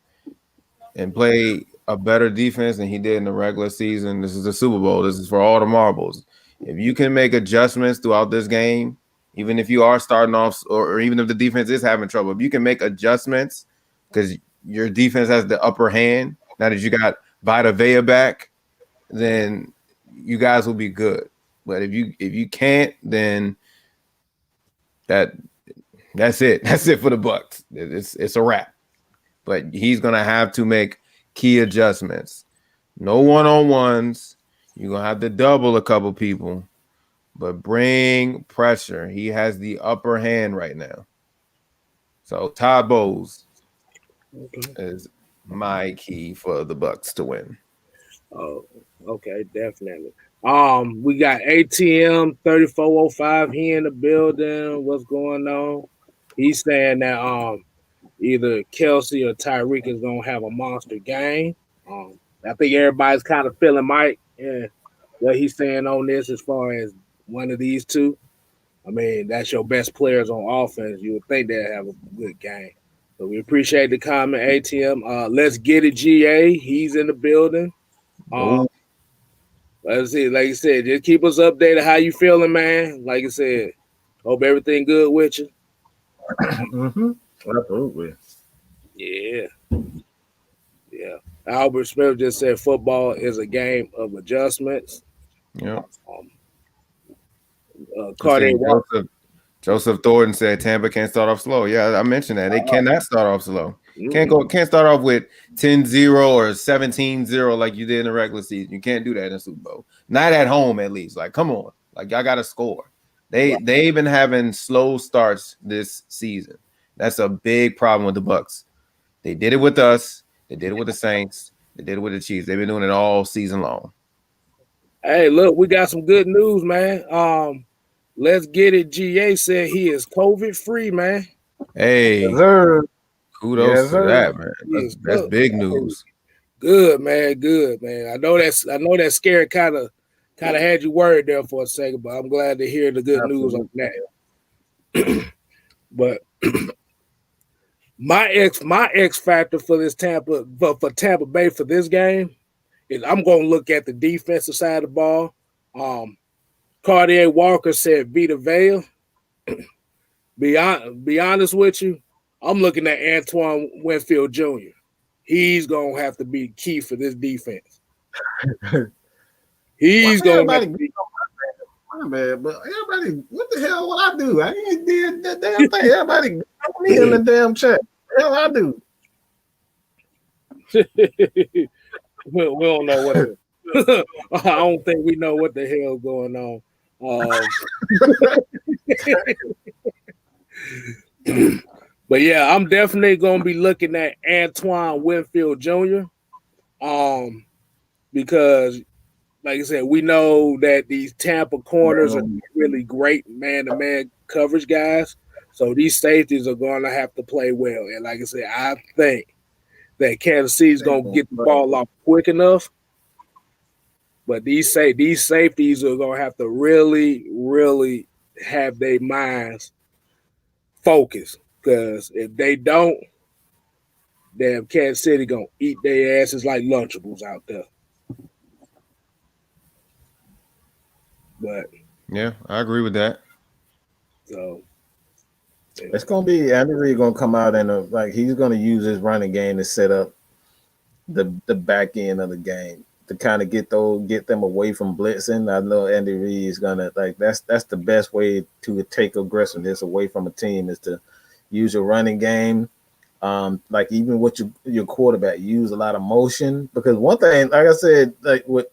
Speaker 3: and play a better defense than he did in the regular season, this is the Super Bowl. This is for all the marbles. If you can make adjustments throughout this game, even if you are starting off, or even if the defense is having trouble, if you can make adjustments because your defense has the upper hand, now that you got Vita Vea back, then you guys will be good. But if you can't, then that's it. That's it for the Bucks. It's a wrap. But he's gonna have to make key adjustments. No one-on-ones. You're gonna have to double a couple people, but bring pressure. He has the upper hand right now. So Todd Bowles is my key for the Bucks to win.
Speaker 1: Oh, okay, definitely. We got ATM 3405. He in the building. What's going on? He's saying that either Kelsey or Tyreek is gonna have a monster game. I think everybody's kind of feeling Mike and what he's saying on this as far as one of these two. I mean, that's your best players on offense. You would think they'd have a good game. So we appreciate the comment, ATM. Let's get it, GA. He's in the building. Let's see, like you said, just keep us updated. How you feeling, man? Like I said, hope everything good with you.
Speaker 2: Absolutely.
Speaker 1: Yeah. Albert Smith just said football is a game of adjustments.
Speaker 3: Yeah.
Speaker 1: Carter
Speaker 3: Joseph Thornton said Tampa can't start off slow. Yeah, I mentioned that. They cannot start off slow. Can't start off with 10-0 or 17-0 like you did in the regular season. You can't do that in the Super Bowl. Not at home, at least. Like, come on. Like, y'all got to score. They've been having slow starts this season. That's a big problem with the Bucks. They did it with us. They did it with the Saints. They did it with the Chiefs. They've been doing it all season long.
Speaker 1: Hey, look, we got some good news, man. Let's get it. GA said he is COVID free, man.
Speaker 3: Hey,
Speaker 2: yes,
Speaker 3: kudos to that, man. That's big news.
Speaker 1: Good, man. Good, man. I know that scare kind of had you worried there for a second, but I'm glad to hear the good news on that. But my X factor for this Tampa Bay for this game is I'm going to look at the defensive side of the ball. Cartier Walker said Vita Vea. Be honest with you, I'm looking at Antoine Winfield Jr. He's going to have to be key for this defense. He's going to be.
Speaker 2: My bad, but everybody, what the hell would I do? I ain't did that damn thing. Everybody got me in the damn chat. What the hell I do?
Speaker 1: we don't know what. I don't think we know what the hell going on. But yeah, I'm definitely gonna be looking at Antoine Winfield Jr. Because, like I said, we know that these Tampa corners are really great man-to-man coverage guys. So these safeties are going to have to play well. And like I said, I think that Kansas City is going to get the ball off quick enough. But these safeties are going to have to really, really have their minds focused. Because if they don't, damn Kansas City going to eat their asses like Lunchables out there. But
Speaker 3: yeah, I agree with that.
Speaker 1: So
Speaker 2: it's gonna be Andy Reid gonna come out and he's gonna use his running game to set up the back end of the game to kind of get them away from blitzing. I know Andy Reid is gonna that's the best way to take aggressiveness away from a team is to use your running game. Even with your quarterback, use a lot of motion because one thing, like I said, like with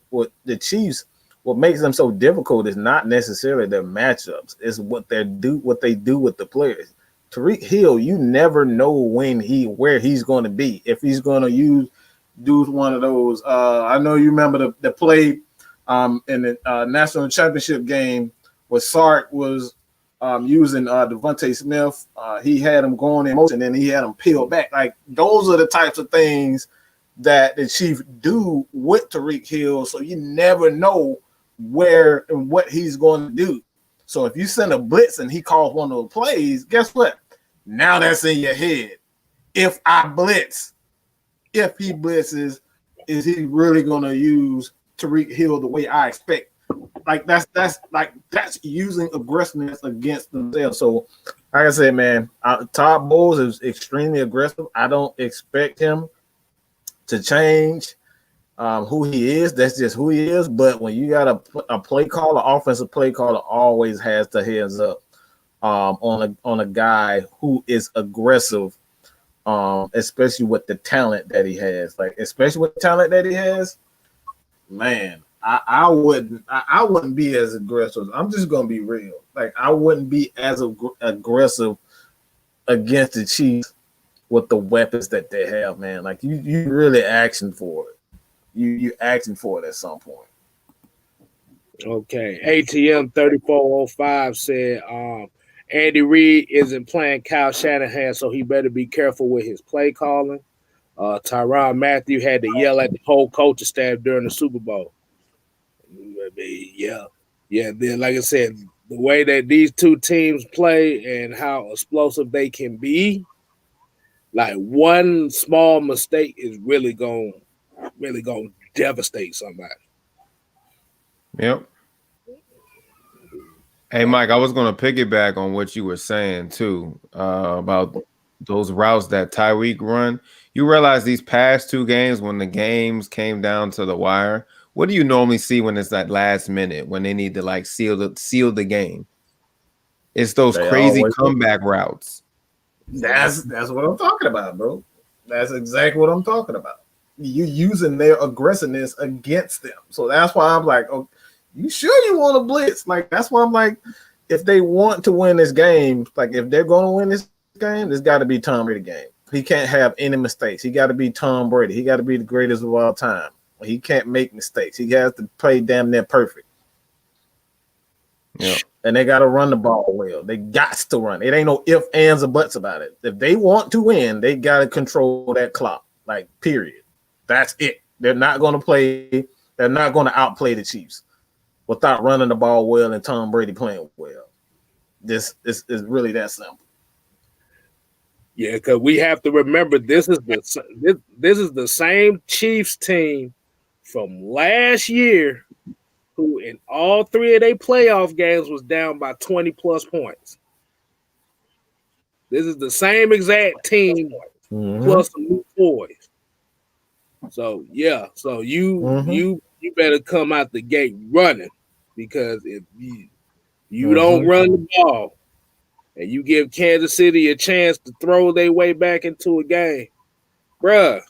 Speaker 2: the Chiefs. What makes them so difficult is not necessarily their matchups. It's what they do with the players. Tyreek Hill, you never know where he's going to be. If he's going to do one of those. I know you remember the play in the national championship game where Sark was using Devontae Smith. He had him going in motion and he had him peel back. Like those are the types of things that the Chiefs do with Tyreek Hill. So you never know where and what he's going to do. So if you send a blitz and he calls one of those plays, guess what? Now that's in your head. if I blitz, if he blitzes, is he really gonna use Tariq Hill the way I expect? Like that's using aggressiveness against themselves. So, like I said, man, Todd Bowles is extremely aggressive. I don't expect him to change who he is. That's just who he is. But when you got a play caller, offensive play caller always has the heads up on a guy who is aggressive, especially with the talent that he has. Like, especially with the talent that he has, man, I wouldn't be as aggressive. I'm just gonna be real. Like, I wouldn't be as aggressive against the Chiefs with the weapons that they have, man. Like, you really asking for it. You asking for it at some point.
Speaker 1: Okay. ATM 3405 said Andy Reid isn't playing Kyle Shanahan, so he better be careful with his play calling. Tyrann Mathieu had to yell at the whole coaching staff during the Super Bowl. Yeah. Then, like I said, the way that these two teams play and how explosive they can be, like one small mistake is really going to devastate somebody.
Speaker 3: Yep. Hey, Mike, I was going to piggyback on what you were saying, too, about those routes that Tyreek run. You realize these past two games, when the games came down to the wire, what do you normally see when it's that last minute, when they need to, like, seal the game? It's those crazy comeback routes.
Speaker 2: That's what I'm talking about, bro. That's exactly what I'm talking about. You using their aggressiveness against them. So that's why I'm like, oh, you sure you want to blitz? Like, that's why I'm like, if they want to win this game, like if they're going to win this game, it's got to be Tom Brady game. He can't have any mistakes. He got to be Tom Brady. He got to be the greatest of all time. He can't make mistakes. He has to play damn near perfect.
Speaker 3: Yeah.
Speaker 2: And they got to run the ball well. They got to run. It ain't no ifs, ands, or buts about it. If they want to win, they got to control that clock. Like, period. That's it. They're not going to play. They're not going to outplay the Chiefs without running the ball well and Tom Brady playing well. This is really that simple.
Speaker 1: Yeah, because we have to remember this is the same Chiefs team from last year who in all three of their playoff games was down by 20 plus points. This is the same exact team plus some new boys. So yeah, so you better come out the gate running, because if you don't run the ball and you give Kansas City a chance to throw their way back into a game, bruh.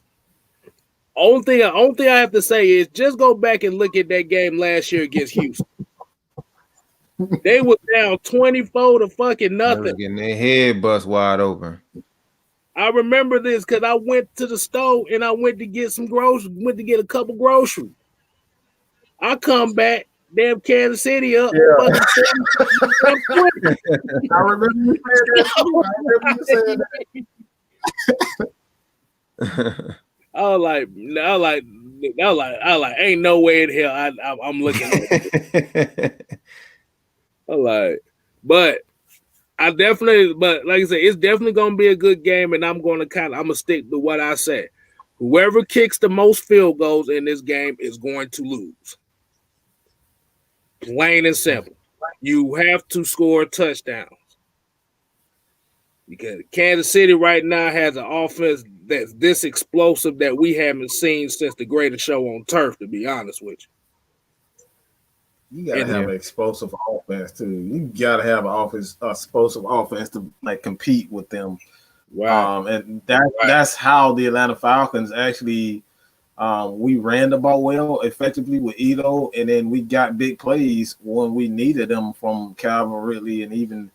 Speaker 1: Only thing I have to say is just go back and look at that game last year against Houston. They were down 24 to fucking nothing.
Speaker 3: They were getting their head bust wide open.
Speaker 1: I remember this because I went to the store and I went to get some groceries, went to get a couple groceries. I come back, damn Kansas City up.
Speaker 2: Yeah. I remember you saying that.
Speaker 1: I was like, ain't no way in hell I'm looking at it. But like I said, it's definitely gonna be a good game, and I'm gonna stick to what I said. Whoever kicks the most field goals in this game is going to lose. Plain and simple. You have to score touchdowns. Because Kansas City right now has an offense that's this explosive that we haven't seen since the greatest show on turf, to be honest with
Speaker 2: you. You gotta have an explosive offense too. You gotta have an explosive offense to like compete with them.
Speaker 1: Wow.
Speaker 2: And that's how the Atlanta Falcons actually we ran the ball well effectively with Ito, and then we got big plays when we needed them from Calvin Ridley and even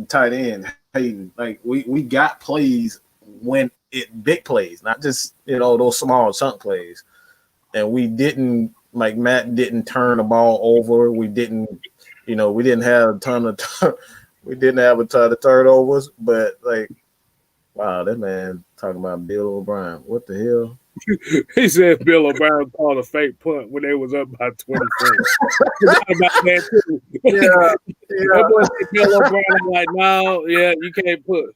Speaker 2: tight end Hayden. Like we got plays when big plays, not just those small chunk plays. And we didn't, like Matt didn't turn the ball over. We didn't have a ton of turnovers, but like, wow, that man talking about Bill O'Brien. What the hell?
Speaker 1: He said Bill O'Brien called a fake punt when they was up by 24. About that too.
Speaker 2: Yeah.
Speaker 1: That boy said Bill O'Brien was like, no, yeah, you can't push.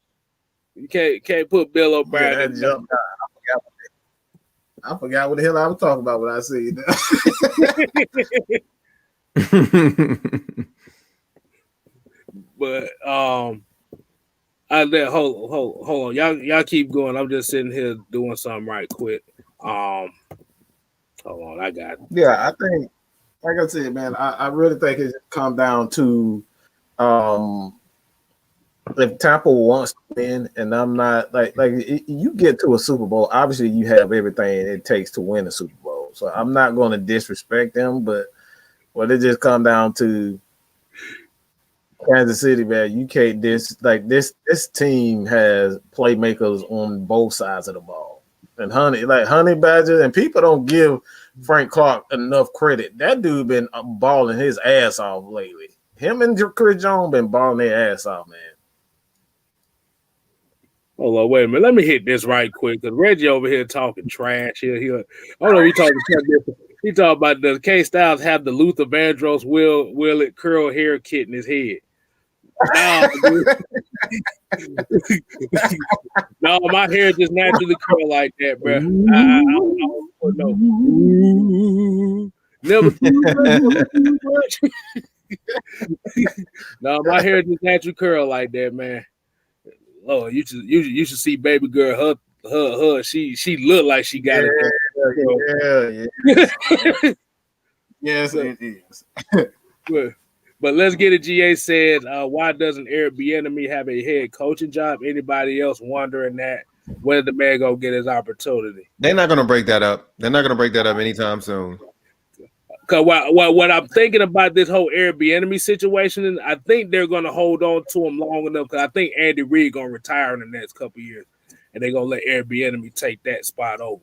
Speaker 1: You can't put Bill O'Brien.
Speaker 2: Yeah, that jumped out. I forgot what the hell I was talking about when I said that.
Speaker 1: But hold on. Y'all keep going. I'm just sitting here doing something right quick. Hold on, I got it.
Speaker 2: Yeah, I think, like I said, man, I really think it come down to if Tampa wants to win, and I'm not like you get to a Super Bowl, obviously you have everything it takes to win a Super Bowl. So I'm not going to disrespect them, but it just come down to Kansas City, man. You can't this team has playmakers on both sides of the ball, and Honey Badger, and people don't give Frank Clark enough credit. That dude been balling his ass off lately. Him and Chris Jones been balling their ass off, man.
Speaker 1: Hold on, wait a minute. Let me hit this right quick because Reggie over here talking trash. I don't know. He talking different. He talking about the Kstylz have the Luther Vandross will it curl hair kit in his head. No, my hair just naturally curl like that, bro. I don't know. Never too much. No, my hair just naturally curl like that, man. Oh, you should see baby girl. Her she look like she got it.
Speaker 2: Yeah. Yes, it is.
Speaker 1: But let's get it. GA said, why doesn't Eric Bieniemy have a head coaching job? Anybody else wondering that? When the man gonna get his opportunity?
Speaker 3: They're not gonna break that up. They're not gonna break that up anytime soon.
Speaker 1: Cause what I'm thinking about this whole Eric Bieniemy situation, I think they're gonna hold on to him long enough. Cause I think Andy Reid gonna retire in the next couple of years, and they're gonna let Eric Bieniemy take that spot over.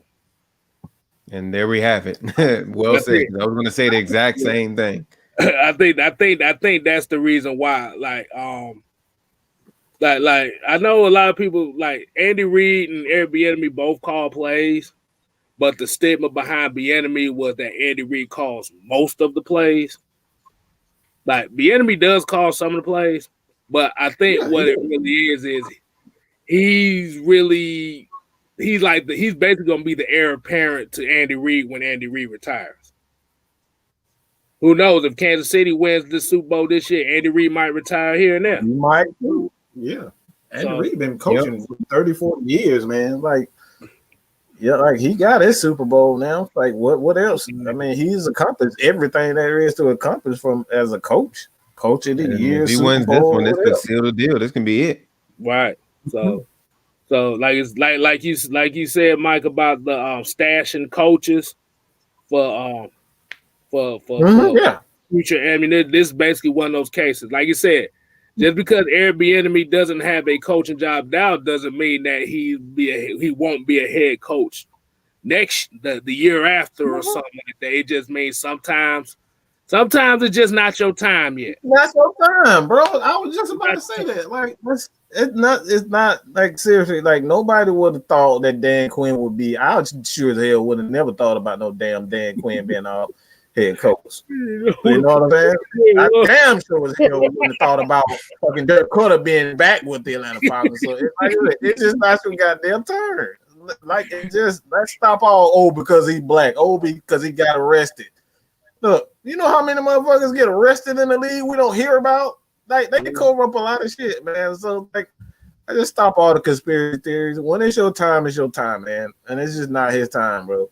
Speaker 3: And there we have it. Well said. I was gonna say the exact same thing.
Speaker 1: I think that's the reason why. Like I know a lot of people like Andy Reid and Eric Bieniemy both call plays. But the stigma behind Bieniemy was that Andy Reid calls most of the plays. Like Bieniemy does call some of the plays, but I think what it really is he's basically gonna be the heir apparent to Andy Reid when Andy Reid retires. Who knows if Kansas City wins the Super Bowl this year, Andy Reid might retire here and there.
Speaker 2: He might too. Yeah. Andy Reid been coaching for 30, 40 years, man. Like he got his Super Bowl now. Like, what else? I mean, he's accomplished everything there is to accomplish from as a coach. Coach of the year.
Speaker 3: If he wins this one, this could seal the deal. This can be it.
Speaker 1: Right. So like you said, Mike, about the stashing coaches for future. I mean, this is basically one of those cases. Like you said, just because Eric Bieniemy doesn't have a coaching job now doesn't mean that he won't be a head coach the year after or something like that. It just means sometimes it's just not your time yet.
Speaker 2: That's your time, bro. I was just about to say that. Like it's not like seriously, like nobody would have thought that Dan Quinn would be. I sure as hell would have never thought about no damn Dan Quinn being our head coach. You know what I'm saying? I damn sure as hell wouldn't have thought about fucking Dirk Cutter being back with the Atlanta Falcons. So it's just not your goddamn turn. Like it just let's stop all because he's black, because he got arrested. Look, you know how many motherfuckers get arrested in the league we don't hear about? Like they cover up a lot of shit, man. So like I just stop all the conspiracy theories. When it's your time, man. And it's just not his time, bro.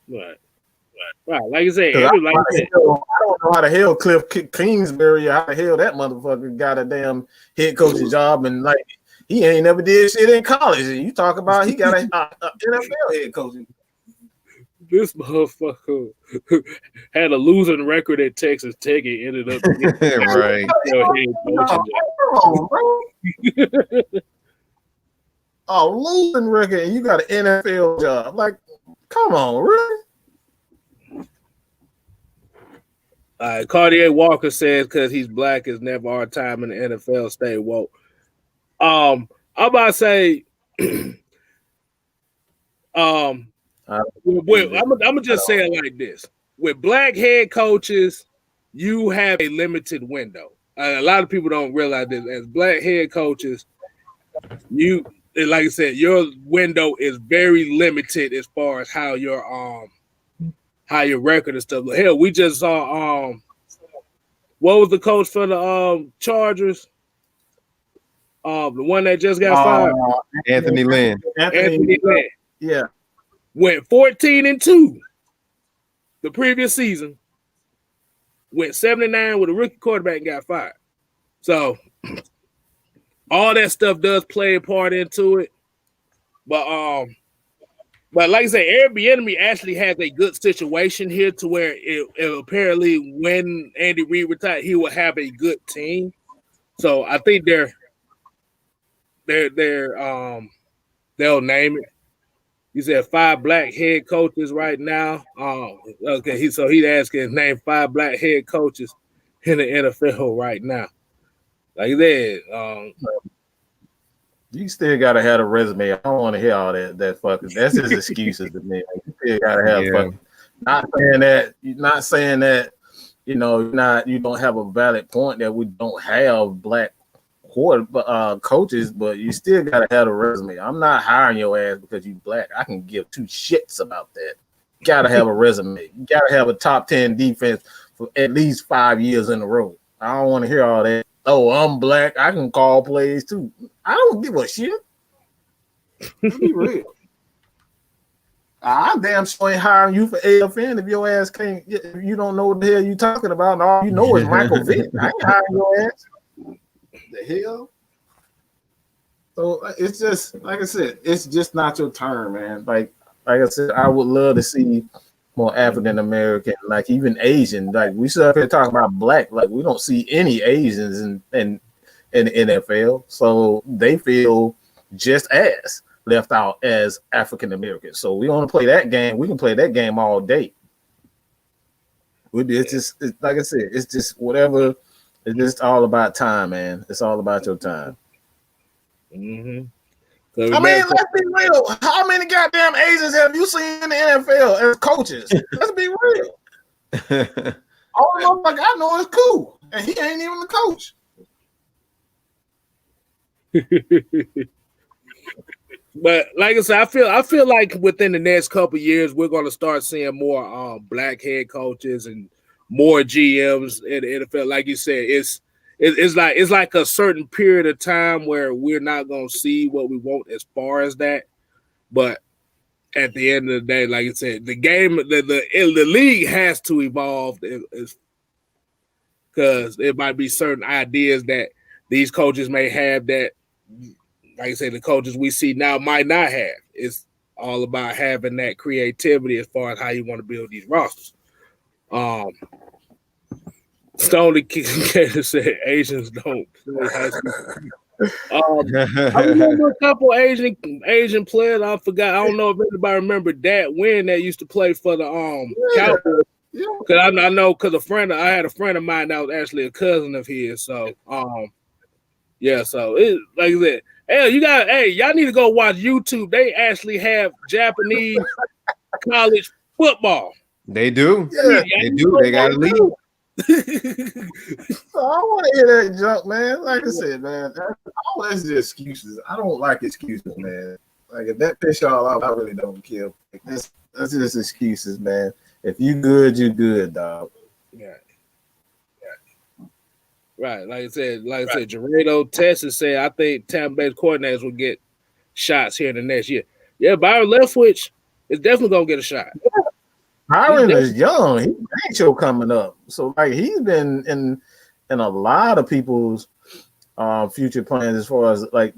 Speaker 1: Right. Like I said,
Speaker 2: I don't know how the hell Cliff Kingsbury, how the hell that motherfucker got a damn head coaching job, and like he ain't never did shit in college. And you talk about he got a NFL head coaching.
Speaker 1: This motherfucker had a losing record at Texas Tech and ended up
Speaker 3: right.
Speaker 2: Losing record, and you got an NFL job. Like, come on, really?
Speaker 1: Cartier Walker says because he's black is never our time in the NFL. Stay woke. I'm about to say, I'm gonna just say it like this: with black head coaches, you have a limited window. A lot of people don't realize this. As black head coaches, like I said, your window is very limited as far as how your record and stuff. Hell, we just saw what was the coach for the Chargers? The one that just got fired,
Speaker 3: Anthony Lynn.
Speaker 1: Anthony Lynn.
Speaker 2: Yeah,
Speaker 1: Went 14-2 the previous season. Went 79 with a rookie quarterback and got fired. So all that stuff does play a part into it. But like I said, Airbnb actually has a good situation here to where it apparently when Andy Reid retired, he will have a good team. So I think they'll name it. He said 5 black head coaches right now. Okay, he's asking name 5 black head coaches in the NFL right now. Like that.
Speaker 2: You still gotta have a resume. I don't want to hear all that fucking. That's just excuses to me. Like, you still gotta have fucking. Not saying that. You don't have a valid point that we don't have black coaches, but you still gotta have a resume. I'm not hiring your ass because you black. I can give 2 shits about that. You gotta have a resume. You gotta have a top 10 defense for at least 5 years in a row. I don't want to hear all that. Oh, I'm black. I can call plays too. I don't give a shit. Let's be real. I'm damn sure ain't hiring you for AFN if your ass can't. If you don't know what the hell you talking about, and all you know is Michael Vick. I ain't hiring your ass. The hell. So it's just like I said. It's just not your turn, man. Like I said, I would love to see more African American, like even Asian. Like we sit up here talking about black, like we don't see any Asians in the NFL, so they feel just as left out as African Americans. So we want to play that game. We can play that game all day. It's like I said, it's just whatever. It's just all about time, man. It's all about your time.
Speaker 1: Mm-hmm.
Speaker 2: So I mean, let's be real. How many goddamn Asians have you seen in the NFL as coaches? Let's be real. All the motherfucker I know is cool, and he ain't even the coach.
Speaker 1: But like I said, I feel like within the next couple of years we're going to start seeing more black head coaches and more GMs in the NFL. Like you said, it's like a certain period of time where we're not going to see what we want as far as that. But at the end of the day, like I said, the game, the league has to evolve because there might be certain ideas that these coaches may have that, like I said, the coaches we see now might not have. It's all about having that creativity as far as how you want to build these rosters. Stoney said Asians don't play high school. I remember a couple Asian players. I forgot. I don't know if anybody remember that win that used to play for the Cowboys. Because I know because I had a friend of mine that was actually a cousin of his. So yeah. So it like that. Hey, y'all need to go watch YouTube. They actually have Japanese college football.
Speaker 3: They do.
Speaker 2: Yeah,
Speaker 3: they do. They got to leave.
Speaker 2: So I want to hear that junk, man. Like I said, man, all that's just excuses. I don't like excuses, man. Like if that piss y'all off, I really don't care. Like, that's just excuses, man. If you good, you good, dog.
Speaker 1: Yeah. Right. Like I said, Gerardo Texas said, I think Tampa Bay's coordinators will get shots here in the next year. Yeah, Byron Leftwich is definitely gonna get a shot.
Speaker 2: Yeah. Byron is young. He ain't show coming up. So like he's been in a lot of people's future plans as far as like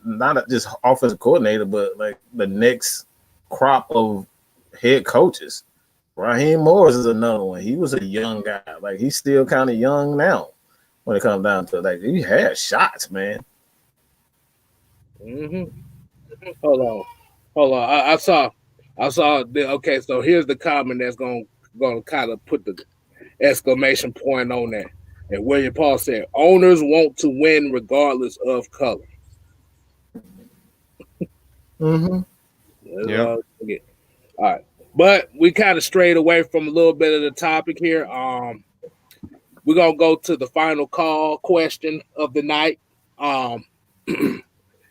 Speaker 2: not just offensive coordinator, but like the next crop of head coaches. Raheem Morris is another one. He was a young guy. Like he's still kind of young now when it comes down to it. Like he had shots, man.
Speaker 1: Mm-hmm. Hold on. I saw. Okay, so here's the comment that's going to kind of put the exclamation point on that. And William Paul said, "Owners want to win regardless of color."
Speaker 2: Mm-hmm.
Speaker 1: Yeah. All right. But we kind of strayed away from a little bit of the topic here. We're going to go to the final call question of the night. And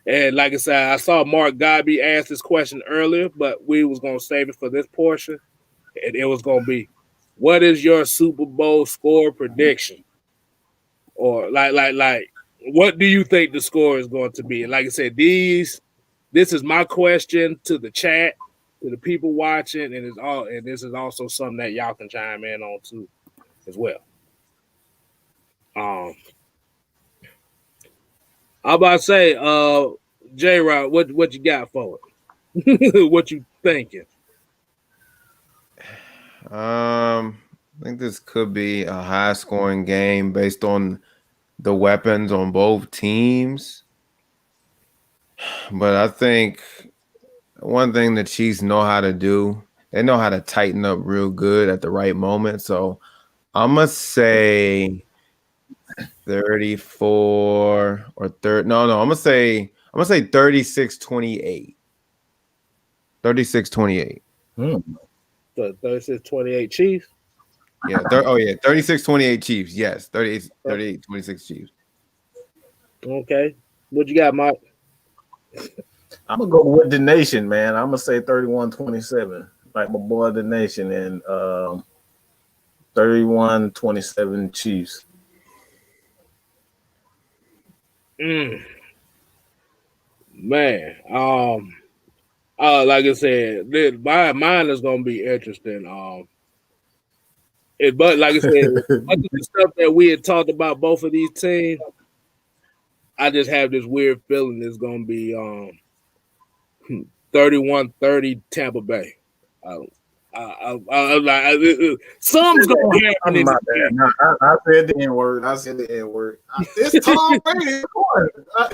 Speaker 1: And like I said, I saw Mark Godby ask this question earlier, but we was gonna save it for this portion. And it was gonna be, what is your Super Bowl score prediction? Or what do you think the score is going to be? And like I said, this is my question to the chat, to the people watching, and this is also something that y'all can chime in on too, as well. I'm about to say, J Rod, what you got for it? What you thinking?
Speaker 3: I think this could be a high scoring game based on the weapons on both teams. But I think one thing the Chiefs know how to do, they know how to tighten up real good at the right moment. So I'm going to say 34 or 30. No, I'm going to say 36-28. 36-28.
Speaker 1: 36-28 Chiefs.
Speaker 3: Yeah, 36-28 Chiefs. Yes, 38-26 Chiefs.
Speaker 1: Okay. What you got, Mike?
Speaker 2: I'm gonna go with the nation, man. I'm gonna say 31-27, like my boy the nation, and 31-27 Chiefs.
Speaker 1: Man, like I said, mine is gonna be interesting. But like I said, the stuff that we had talked about both of these teams, I just have this weird feeling it's gonna be 31-30 Tampa Bay. Something's gonna happen in this game.
Speaker 2: I said the N word. It's Tom Brady.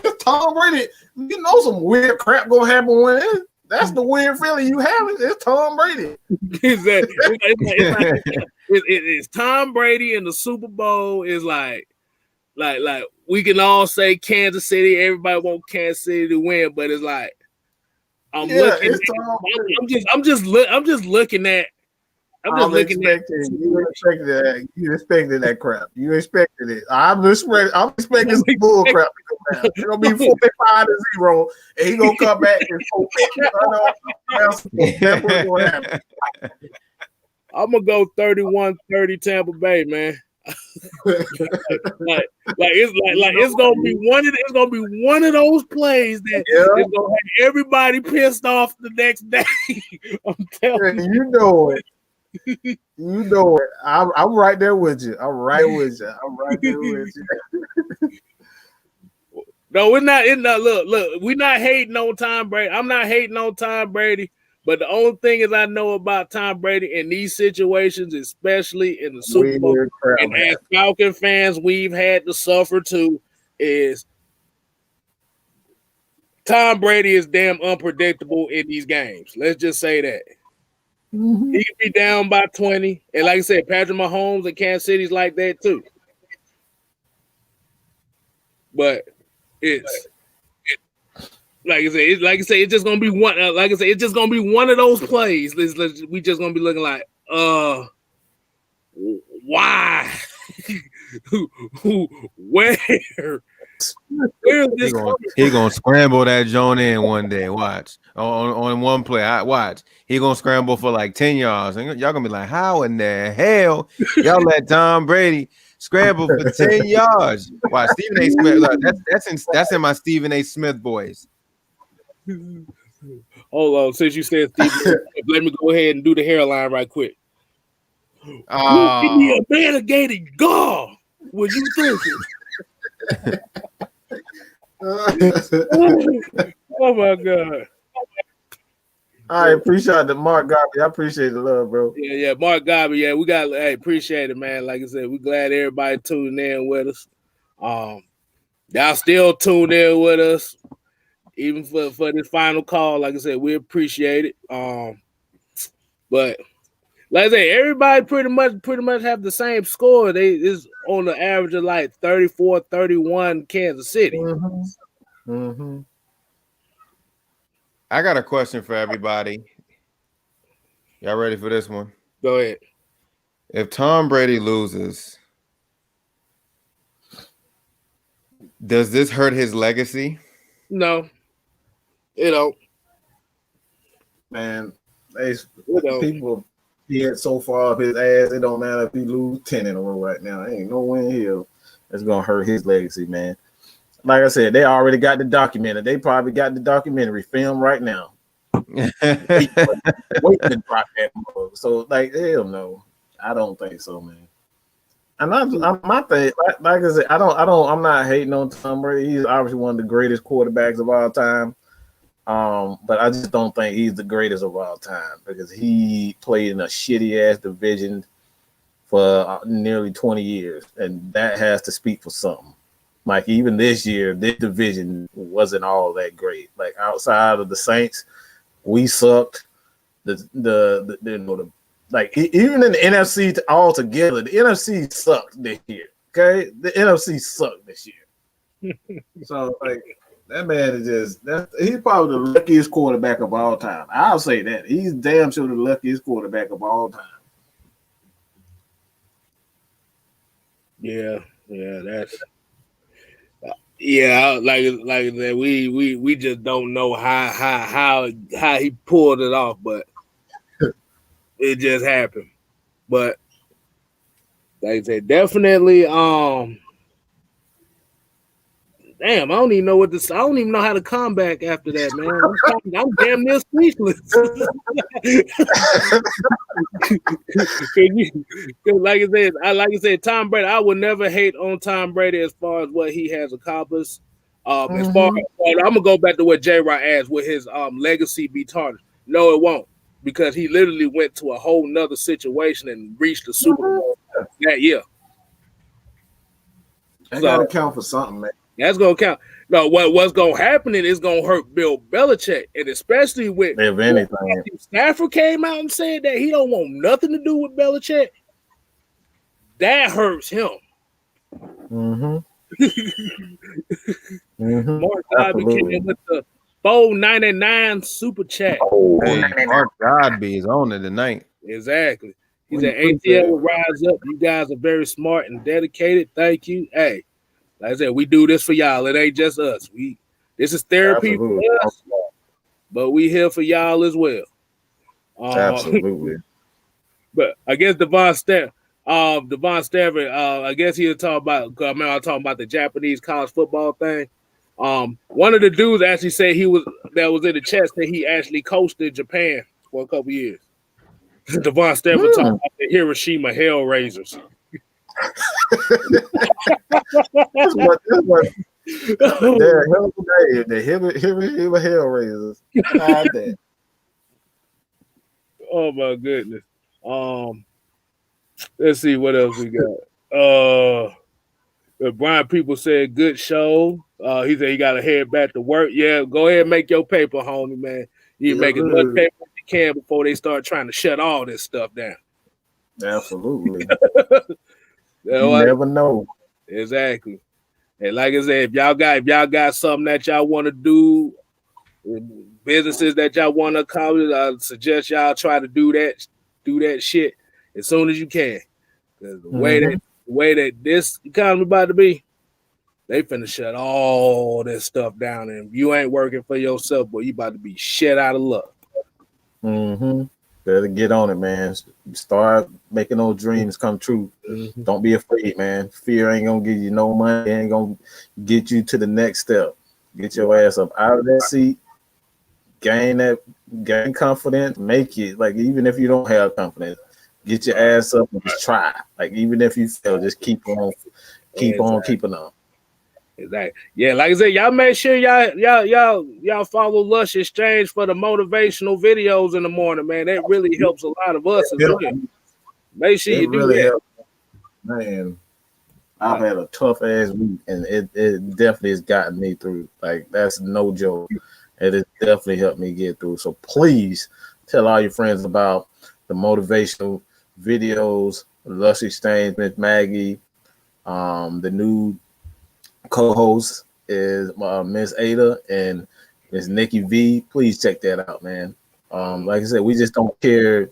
Speaker 2: It's Tom Brady. You know some weird crap gonna happen when that's the weird feeling you have. It's Tom Brady.
Speaker 1: It's Tom Brady, and the Super Bowl is like we can all say Kansas City. Everybody want Kansas City to win, but it's like I'm just looking at. You
Speaker 2: expected that crap. You expected it. I'm expecting some bull crap to come down. It's gonna be 45-0, and he gonna come back and 450. That's what's gonna happen.
Speaker 1: I'm gonna go 31-30 Tampa Bay, man. It's gonna be one of those plays that is gonna have everybody pissed off the next day. I'm telling you.
Speaker 2: You know it. You know it. I'm right there with you. I'm right there with you.
Speaker 1: No, we're not. Look. We're not hating on Tom Brady. I'm not hating on Tom Brady. But the only thing is I know about Tom Brady in these situations, especially in the Super Bowl, and as Falcon fans, we've had to suffer too, is Tom Brady is damn unpredictable in these games. Let's just say that. Mm-hmm. He can be down by 20. And like I said, Patrick Mahomes and Kansas City's like that too. But it's it's just gonna be one. It's just gonna be one of those plays. We just gonna be looking like, why? Where is this?
Speaker 3: He gonna scramble that joint in one day. Watch on one play. Watch. He gonna scramble for like 10 yards, and y'all gonna be like, how in the hell y'all let Tom Brady scramble for 10 yards? Watch Stephen A. Smith. Look, that's in my Stephen A. Smith voice.
Speaker 1: Hold on, since you said Steve, let me go ahead and do the hairline right quick. Give me a mitigated gall. What you thinking? Oh my god!
Speaker 2: I appreciate the Mark Godby. I appreciate the love, bro.
Speaker 1: Yeah, Mark Godby. Yeah, we got. Hey, appreciate it, man. Like I said, we glad everybody tuning in with us. Y'all still tuned in with us. Even for this final call, like I said, we appreciate it. But like I said, everybody pretty much have the same score. They is on the average of like 34-31 Kansas City.
Speaker 2: Mm-hmm. Mm-hmm.
Speaker 3: I got a question for everybody. Y'all ready for this one?
Speaker 1: Go ahead.
Speaker 3: If Tom Brady loses, does this hurt his legacy?
Speaker 1: No. You know,
Speaker 2: Man,
Speaker 1: you know.
Speaker 2: people hit so far up his ass. It don't matter if he lose 10 in a row right now. Ain't no way in hell that's gonna hurt his legacy, man. Like I said, they already got the documentary. They probably got the documentary filmed right now. Waiting to drop that mug. So like, hell no, I don't think so, man. And I'm my thing, like I said, I'm not hating on Tom Brady. He's obviously one of the greatest quarterbacks of all time. But I just don't think he's the greatest of all time because he played in a shitty ass division for nearly 20 years, and that has to speak for something. Like even this year, this division wasn't all that great. Like outside of the Saints, we sucked. Even in the NFC altogether, the NFC sucked this year. Okay, the NFC sucked this year. So like that man is he's probably the luckiest quarterback of all time. I'll say that. He's damn sure the luckiest quarterback of all time.
Speaker 1: Yeah, that's yeah. Like that, we just don't know how he pulled it off, but it just happened. But like I said, definitely. Damn, I don't even know what this. I don't even know how to come back after that, man. I'm damn near speechless. Like I said, Tom Brady. I would never hate on Tom Brady as far as what he has accomplished. As far as I'm gonna go back to what J-Rod asked, will his legacy be tarnished? No, it won't, because he literally went to a whole nother situation and reached the Super Bowl that year.
Speaker 2: I gotta count for something, man.
Speaker 1: That's gonna count. No, what's gonna happen is gonna hurt Bill Belichick, and especially with
Speaker 2: if anything,
Speaker 1: Stafford came out and said that he don't want nothing to do with Belichick. That hurts him.
Speaker 2: Mm-hmm.
Speaker 1: Mark Godby came in with the $4.99 super chat.
Speaker 3: Hey, Mark Godby is on it tonight.
Speaker 1: Exactly. He said ATL will rise up. You guys are very smart and dedicated. Thank you. Hey. Like I said, we do this for y'all. It ain't just us. This is therapy for us, but we here for y'all as well.
Speaker 2: Absolutely.
Speaker 1: But I guess Devon Stanford, I guess he was talking about. I remember I was talking about the Japanese college football thing. One of the dudes actually said that was in the chat that he actually coached in Japan for a couple years. Devon Stanford talking about the Hiroshima Hellraisers.
Speaker 2: The Hellraisers.
Speaker 1: Oh my goodness. Let's see what else we got. Brian People said good show. He said he got to head back to work. Yeah, go ahead and make your paper, homie, man. You make as much paper as you can before they start trying to shut all this stuff down.
Speaker 2: Absolutely. You never know.
Speaker 1: Exactly. And like I said, if y'all got something that y'all want to do, businesses that y'all want to accomplish, I suggest y'all try to do that shit as soon as you can. Because the way that this economy about to be, they finna shut all this stuff down. And if you ain't working for yourself, boy, you about to be shit out of luck.
Speaker 2: Better get on it, man. Start making those dreams come true. Don't be afraid, man. Fear ain't gonna give you no money. It ain't gonna get you to the next step. Get your ass up out of that seat. Gain confidence. Make it. Like even if you don't have confidence, get your ass up and just try. Like even if you fail, just keep on keeping on.
Speaker 1: Exactly. Yeah, like I said, y'all make sure y'all follow Lush Exchange for the motivational videos in the morning, man. That really helps a lot of us as well. Make sure you do
Speaker 2: really
Speaker 1: that.
Speaker 2: Helps. Man, I've had a tough ass week, and it definitely has gotten me through. Like that's no joke. It has definitely helped me get through. So please tell all your friends about the motivational videos, Lush Exchange, Miss Maggie, the new co-host is Miss Ada and Miss Nikki V. Please check that out, man. Like I said, we just don't care.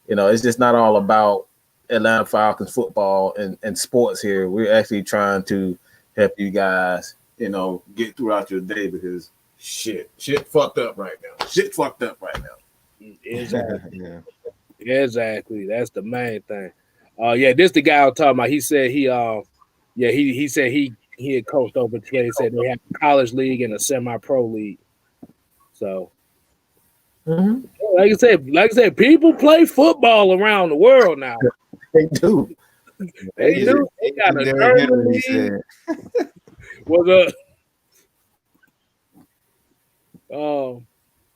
Speaker 2: You know, it's just not all about Atlanta Falcons football and sports here. We're actually trying to help you guys, you know, get throughout your day because shit fucked up right now. Shit fucked up right now.
Speaker 1: Exactly.
Speaker 3: Yeah.
Speaker 1: Exactly. That's the main thing. Yeah, this the guy I was talking about. He said he said he had coached over today. He said they have a college league and a semi-pro league. So,
Speaker 2: Mhm.
Speaker 1: like I said, people play football around the world now.
Speaker 2: They do.
Speaker 1: They do. They got a
Speaker 3: Derrick
Speaker 1: German
Speaker 3: Henry
Speaker 1: league.
Speaker 3: said.
Speaker 1: Was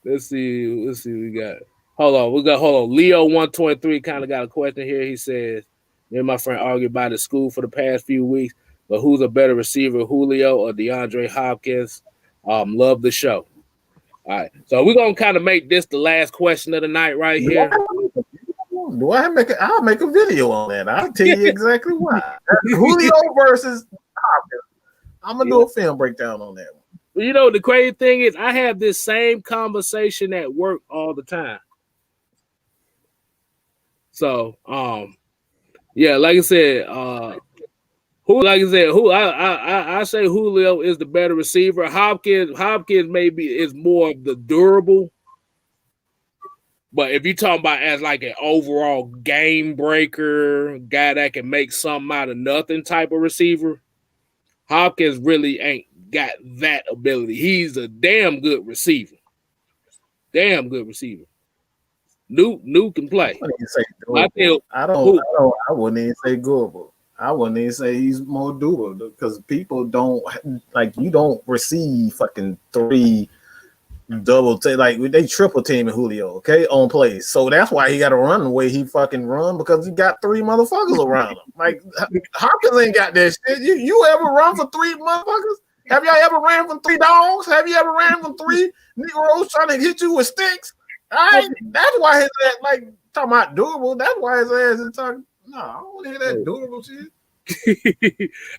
Speaker 1: let's see what we got. Hold on. Leo 123 kind of got a question here. He says, me and my friend argued about the school for the past few weeks, but who's a better receiver, Julio or DeAndre Hopkins? Love the show. All right. So we're gonna kind of make this the last question of the night right here.
Speaker 2: Do I make it? I'll make a video on that. I'll tell you exactly why. Julio versus Hopkins. I'm gonna do a film breakdown on that one.
Speaker 1: You know, the crazy thing is I have this same conversation at work all the time. So, yeah, like I said, I say Julio is the better receiver. Hopkins maybe is more of the durable. But if you're talking about as like an overall game breaker, guy that can make something out of nothing type of receiver, Hopkins really ain't got that ability. He's a damn good receiver. Damn good receiver. New can play.
Speaker 2: I wouldn't even say durable. I wouldn't even say he's more durable because people don't like you don't receive fucking three double like they triple teaming Julio, okay, on plays. So that's why he got to run the way he fucking run because he got three motherfuckers around him. Like Hopkins ain't got that shit. You ever run for three motherfuckers? Have y'all ever ran from three dogs? Have you ever ran from three Negroes trying to hit you with sticks? All right, that's why his ass like talking about durable. That's why his ass is talking. No, I don't want to hear that durable shit.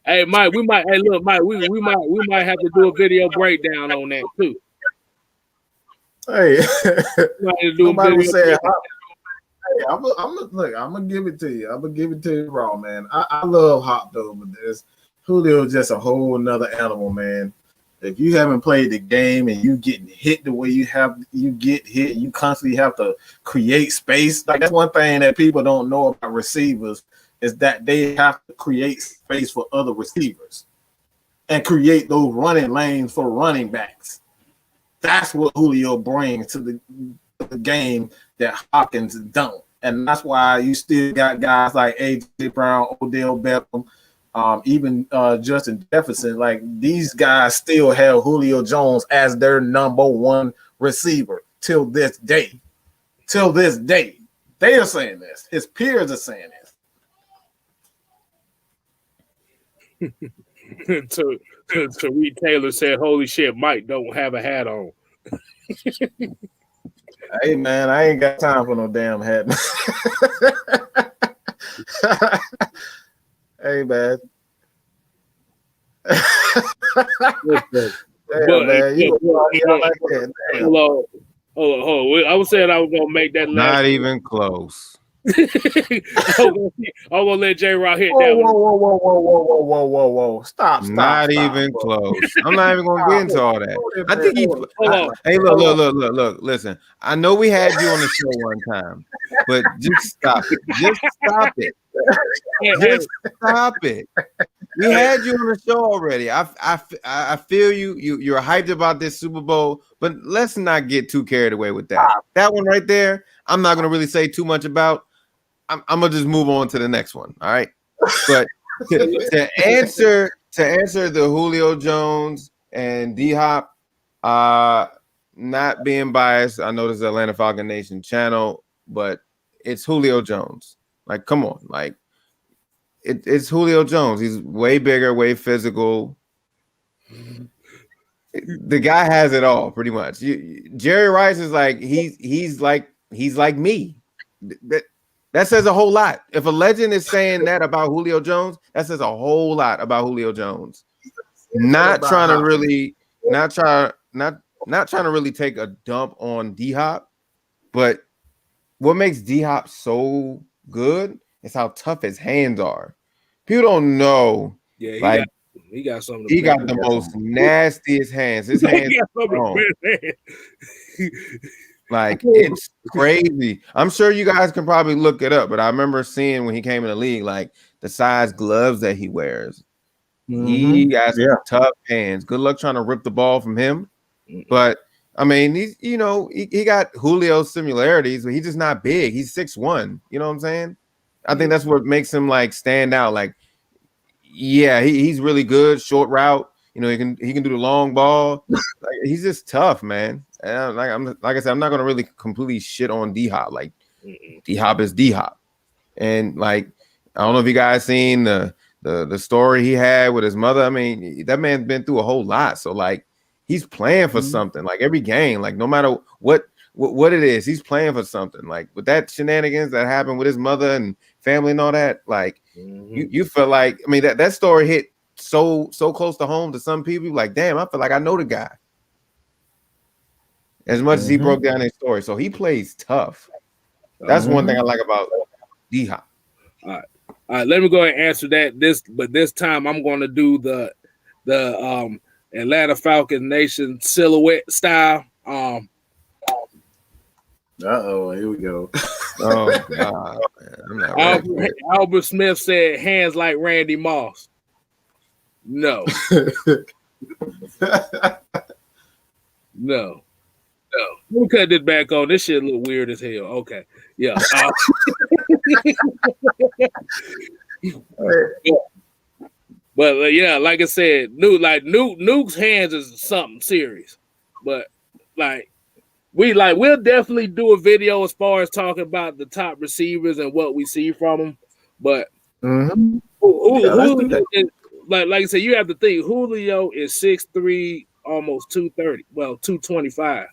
Speaker 1: Hey Mike, we might have to do a video breakdown on that too.
Speaker 2: Hey, somebody was saying, hey, I'm gonna give it to you. I'm gonna give it to you raw, man. I love Hop though, but Julio's just a whole nother animal, man. If you haven't played the game and you getting hit the way you get hit, you constantly have to create space. Like that's one thing that people don't know about receivers is that they have to create space for other receivers and create those running lanes for running backs. That's what Julio brings to the game that Hopkins don't. And that's why you still got guys like A.J. Brown, Odell Beckham, even Justin Jefferson. Like these guys still have Julio Jones as their number one receiver till this day. Till this day. They are saying this. His peers are saying
Speaker 1: this. Tariq Taylor said, "Holy shit, Mike don't have a hat on."
Speaker 2: Hey man, I ain't got time for no damn hat. Hey man.
Speaker 1: Hold on. I was saying I was gonna make that last.
Speaker 3: Not even close.
Speaker 1: I'm gonna let J Rock hit that one.
Speaker 2: Whoa. Stop.
Speaker 3: Not even close. I'm not even gonna get into all that. I think hey, look, listen. I know we had you on the show one time, but just stop it. Just stop it. Just stop it. We had you on the show already. I feel you're hyped about this Super Bowl, but let's not get too carried away with that. That one right there, I'm not gonna really say too much about. I'm gonna just move on to the next one. All right. But to answer the Julio Jones and D Hop, not being biased, I know this is Atlanta Falcon Nation channel, but it's Julio Jones. Like, come on, like it's Julio Jones. He's way bigger, way physical. The guy has it all, pretty much. Jerry Rice is like he's like me. That says a whole lot. If a legend is saying that about Julio Jones, that says a whole lot about Julio Jones. Not trying to really take a dump on D Hop, but what makes D Hop so good is how tough his hands are. People don't know.
Speaker 1: Yeah, He got some of the
Speaker 3: He
Speaker 1: best.
Speaker 3: got the most nastiest hands. His hands
Speaker 1: He got some of
Speaker 3: strong.
Speaker 1: the best hands.
Speaker 3: Like it's crazy. I'm sure you guys can probably look it up, but I remember seeing when he came in the league, like the size gloves that he wears. He got some tough hands. Good luck trying to rip the ball from him. But I mean, he's he got Julio's similarities, but he's just not big. He's 6'1". You know what I'm saying? I think that's what makes him like stand out. Like, yeah, he's really good, short route. You know, he can do the long ball. Like, he's just tough, man. And like I said, I'm not gonna really completely shit on D Hop. Like, D Hop is D Hop, and like I don't know if you guys seen the story he had with his mother. I mean, that man's been through a whole lot. So like, he's playing for something. Like every game, like no matter what it is, he's playing for something. Like with that shenanigans that happened with his mother and family and all that, like you feel like, I mean, that story hit so close to home to some people. Like, damn, I feel like I know the guy as much as he broke down his story. So he plays tough. That's one thing I like about D Hop.
Speaker 1: All right, let me go ahead and answer that. This time I'm going to do the Atlanta Falcons Nation silhouette style.
Speaker 2: Here we go.
Speaker 3: Oh God, I'm not ready.
Speaker 1: Albert Smith said hands like Randy Moss. No. No. Let me cut this back on. This shit look weird as hell. Okay. Yeah. But yeah, like I said, Nuke's hands is something serious. But like we'll definitely do a video as far as talking about the top receivers and what we see from them. But Julio is, like I said, you have to think Julio is 6'3", almost 230, well 225.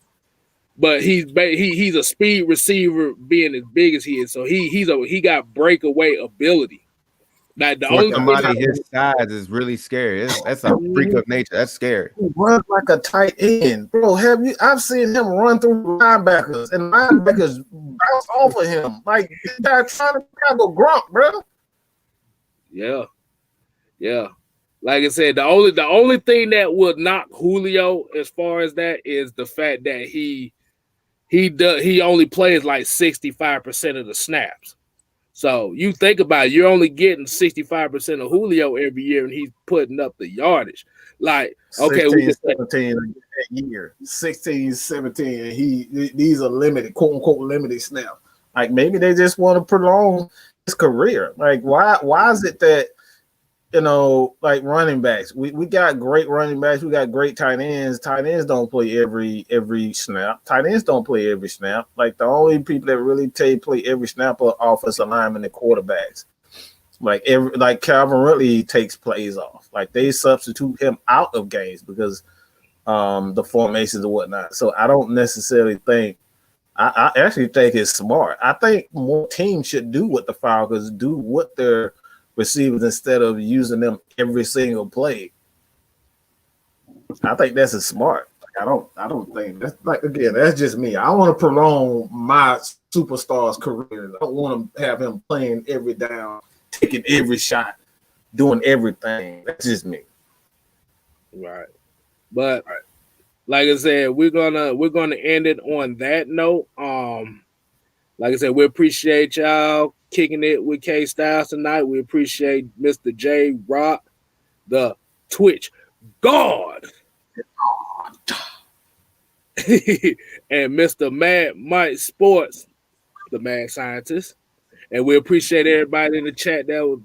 Speaker 1: But he's a speed receiver, being as big as he is. So he got breakaway ability. Like
Speaker 3: somebody his size is really scary. That's a freak of nature. That's scary.
Speaker 2: He runs like a tight end, bro. I've seen him run through linebackers, and linebackers bounce off of him. Like this guy trying to go grunt, bro.
Speaker 1: Yeah. Like I said, the only thing that would knock Julio as far as that is the fact that he only plays like 65% of the snaps. So you think about it, you're only getting 65% of Julio every year, and he's putting up the yardage. Like, okay,
Speaker 2: 16, 17 that year, 16, 17, and these are limited, quote unquote, limited snaps. Like maybe they just want to prolong his career. Like why is it that, like running backs, we got great running backs, we got great tight ends. Tight ends don't play every snap. Tight ends don't play every snap. Like the only people that really play every snap are offensive linemen and quarterbacks. Like Calvin Ridley takes plays off. Like they substitute him out of games because the formations and whatnot. So I don't necessarily think. I actually think it's smart. I think more teams should do what the Falcons do with their receivers instead of using them every single play. I think that's smart. I don't think that's, like, again, that's just me. I want to prolong my superstar's career. I don't want to have him playing every down, taking every shot, doing everything. That's just me.
Speaker 1: Right. But like I said, we're gonna end it on that note. Like I said, we appreciate y'all kicking it with Kstylz tonight. We appreciate Mr. J Rock, the Twitch God, and Mr. Mad Mike Sports, the Mad Scientist. And we appreciate everybody in the chat that was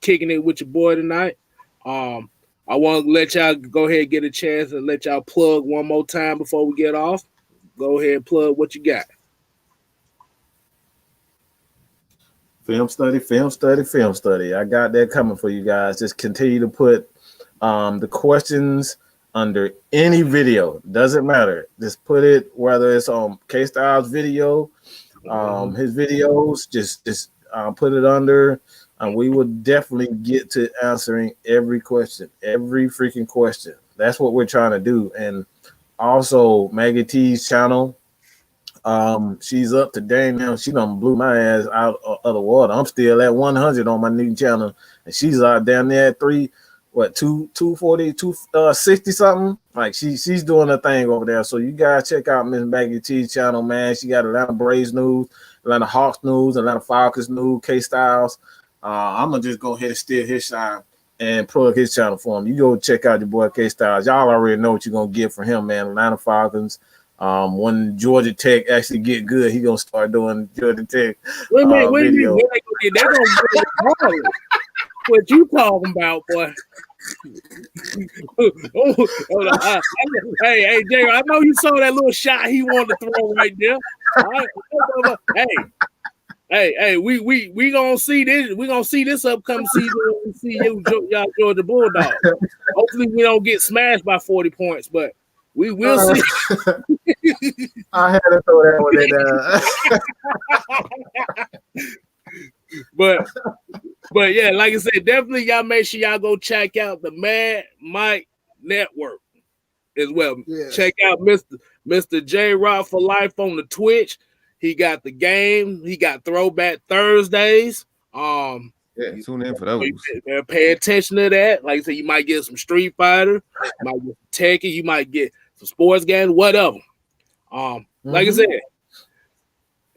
Speaker 1: kicking it with your boy tonight. I want to let y'all go ahead and get a chance and let y'all plug one more time before we get off. Go ahead and plug what you got.
Speaker 2: Film study. I got that coming for you guys. Just continue to put the questions under any video. Doesn't matter. Just put it, whether it's on Kstylz video, his videos, just put it under. And we will definitely get to answering every question, every freaking question. That's what we're trying to do. And also Maggie T's channel, she's up to date now. She done blew my ass out of the water. I'm still at 100 on my new channel, and she's out down there at what 240, 260 something. Like she's doing a thing over there. So you guys check out Miss Maggie T's channel, man. She got Atlanta Braves news, Atlanta Hawks news, Atlanta Falcons news, Kstylz. I'm gonna just go ahead and steal his shine and plug his channel for him. You go check out your boy Kstylz. Y'all already know what you're gonna get from him, man. Atlanta Falcons. When Georgia Tech actually get good, he gonna start doing Georgia Tech video.
Speaker 1: They're gonna get it. What you talking about, boy? Hey, Jay, I know you saw that little shot he wanted to throw right there. Hey, we gonna see this. We gonna see this upcoming season when we see y'all Georgia Bulldogs. Hopefully, we don't get smashed by 40 points, but we will see.
Speaker 2: I had to throw that one in.
Speaker 1: But yeah, like I said, definitely y'all make sure y'all go check out the Mad Mike Network as well. Yes. Check out Mr. J Rock for Life on the Twitch. He got the game. He got Throwback Thursdays.
Speaker 3: Yeah, tune in for those.
Speaker 1: Pay attention to that. Like I said, you might get some Street Fighter, you might get Tekken, you might get some sports games, whatever. Like I said.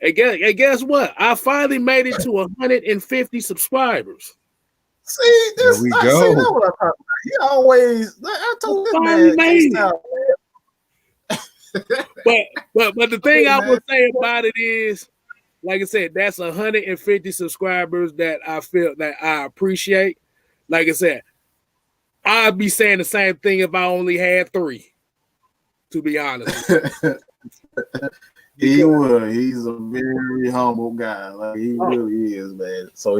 Speaker 1: Hey, guess what? I finally made it to 150 subscribers.
Speaker 2: See, this
Speaker 3: there we go.
Speaker 2: That's what I'm talking about. He always, I told this man.
Speaker 1: But the thing I would say about it is, like I said, that's 150 subscribers that I feel that I appreciate. Like I said, I'd be saying the same thing if I only had 3, to be honest.
Speaker 2: He would. He's a very humble guy. Like he really is, man. So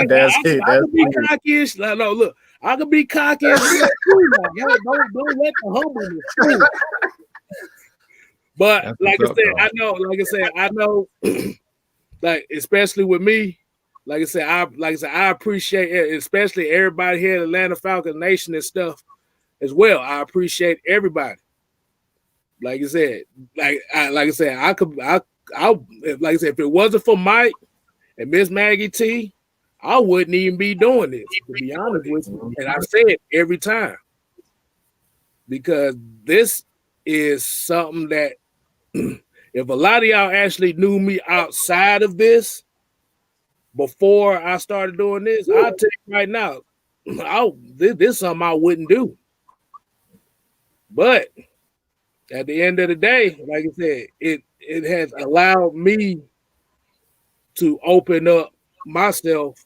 Speaker 1: that's it. I could be cocky. No, look, I could be cocky. Don't let the humbleness. But
Speaker 3: that's
Speaker 1: like I said, I know, like especially with me, like I said, I appreciate it, especially everybody here at Atlanta Falcons Nation and stuff as well. I appreciate everybody. Like I said, if it wasn't for Mike and Miss Maggie T, I wouldn't even be doing this, to be honest with you. And I say it every time because this is something that if a lot of y'all actually knew me outside of this before I started doing this, I'll tell you right now, this is something I wouldn't do. But at the end of the day, like I said, it has allowed me to open up myself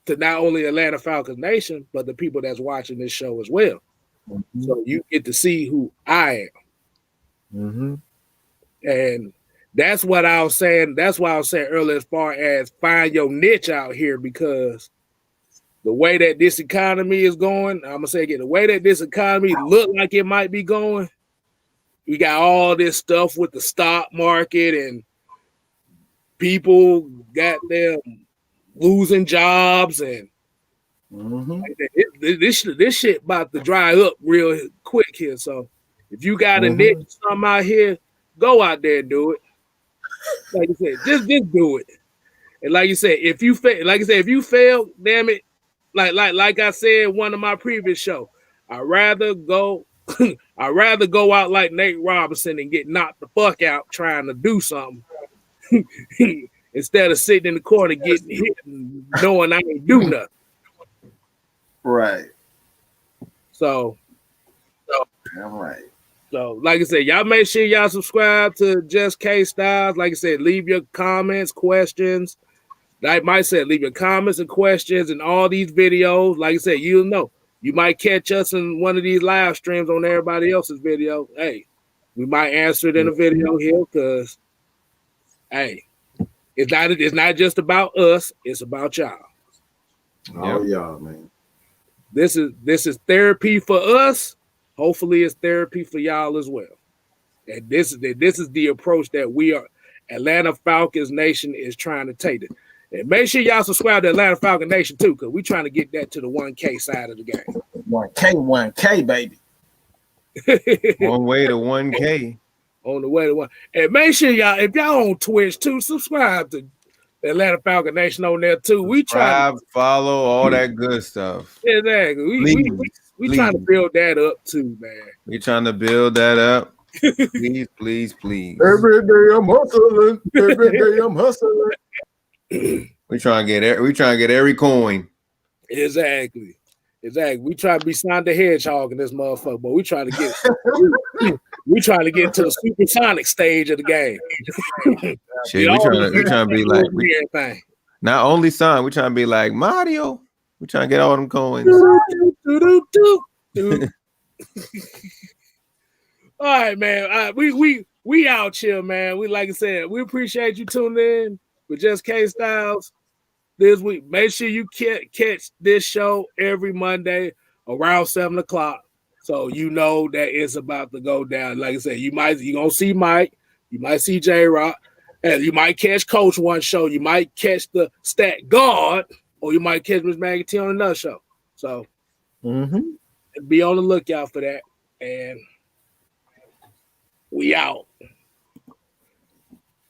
Speaker 1: to not only Atlanta Falcons Nation, but the people that's watching this show as well. Mm-hmm. So you get to see who I am.
Speaker 2: Mm-hmm.
Speaker 1: And that's what I was saying. That's why I was saying earlier as far as find your niche out here, because the way that this economy is going, I'm going to say again, the way that this economy look like it might be going, we got all this stuff with the stock market and people got them losing jobs and this shit about to dry up real quick here. So if you got a niche something out here, go out there and do it. Like I said, just do it. And like you said, if you fail, damn it, like I said in one of my previous shows, I'd rather go out like Nate Robinson and get knocked the fuck out trying to do something instead of sitting in the corner getting hit and knowing I ain't do nothing.
Speaker 2: Right.
Speaker 1: So
Speaker 2: all right.
Speaker 1: So, like I said, y'all make sure y'all subscribe to Just Kstylz. Like I said, leave your comments, questions. Like Mike said, leave your comments and questions in all these videos. Like I said, you'll know. You might catch us in one of these live streams on everybody else's video. Hey, we might answer it in a video here because, hey, it's not just about us. It's about y'all.
Speaker 2: Oh, y'all, man.
Speaker 1: This is therapy for us. Hopefully, it's therapy for y'all as well. And this is the approach that we are, Atlanta Falcons Nation, is trying to take it. And make sure y'all subscribe to Atlanta Falcon Nation too, because we're trying to get that to the 1K side of the game.
Speaker 2: 1K, baby.
Speaker 3: One way to 1K.
Speaker 1: On the way to 1. And make sure y'all, if y'all on Twitch too, subscribe to Atlanta Falcon Nation on there too. We trying to
Speaker 3: follow all that good stuff.
Speaker 1: exactly. We trying to build that up too, man.
Speaker 3: We trying to build that up. Please, please, please.
Speaker 2: Every day I'm hustling. Every day I'm hustling.
Speaker 3: We trying to get every coin.
Speaker 1: Exactly. We try to be Sonic the Hedgehog in this motherfucker, but we trying to get to the supersonic stage of the game.
Speaker 3: Shit, we trying to be like everything. Not only Sonic, we trying to be like Mario. We trying to get all them coins.
Speaker 1: All right, man. We out here, man. We like I said, we appreciate you tuning in with Just Kstylz this week. Make sure you catch this show every Monday around 7:00, so you know that it's about to go down. Like I said, you gonna see Mike, you might see J-Rock, and you might catch Coach one show. You might catch the Stat Guard, or you might catch Miss Maggie T on another show. So be on the lookout for that. And we out.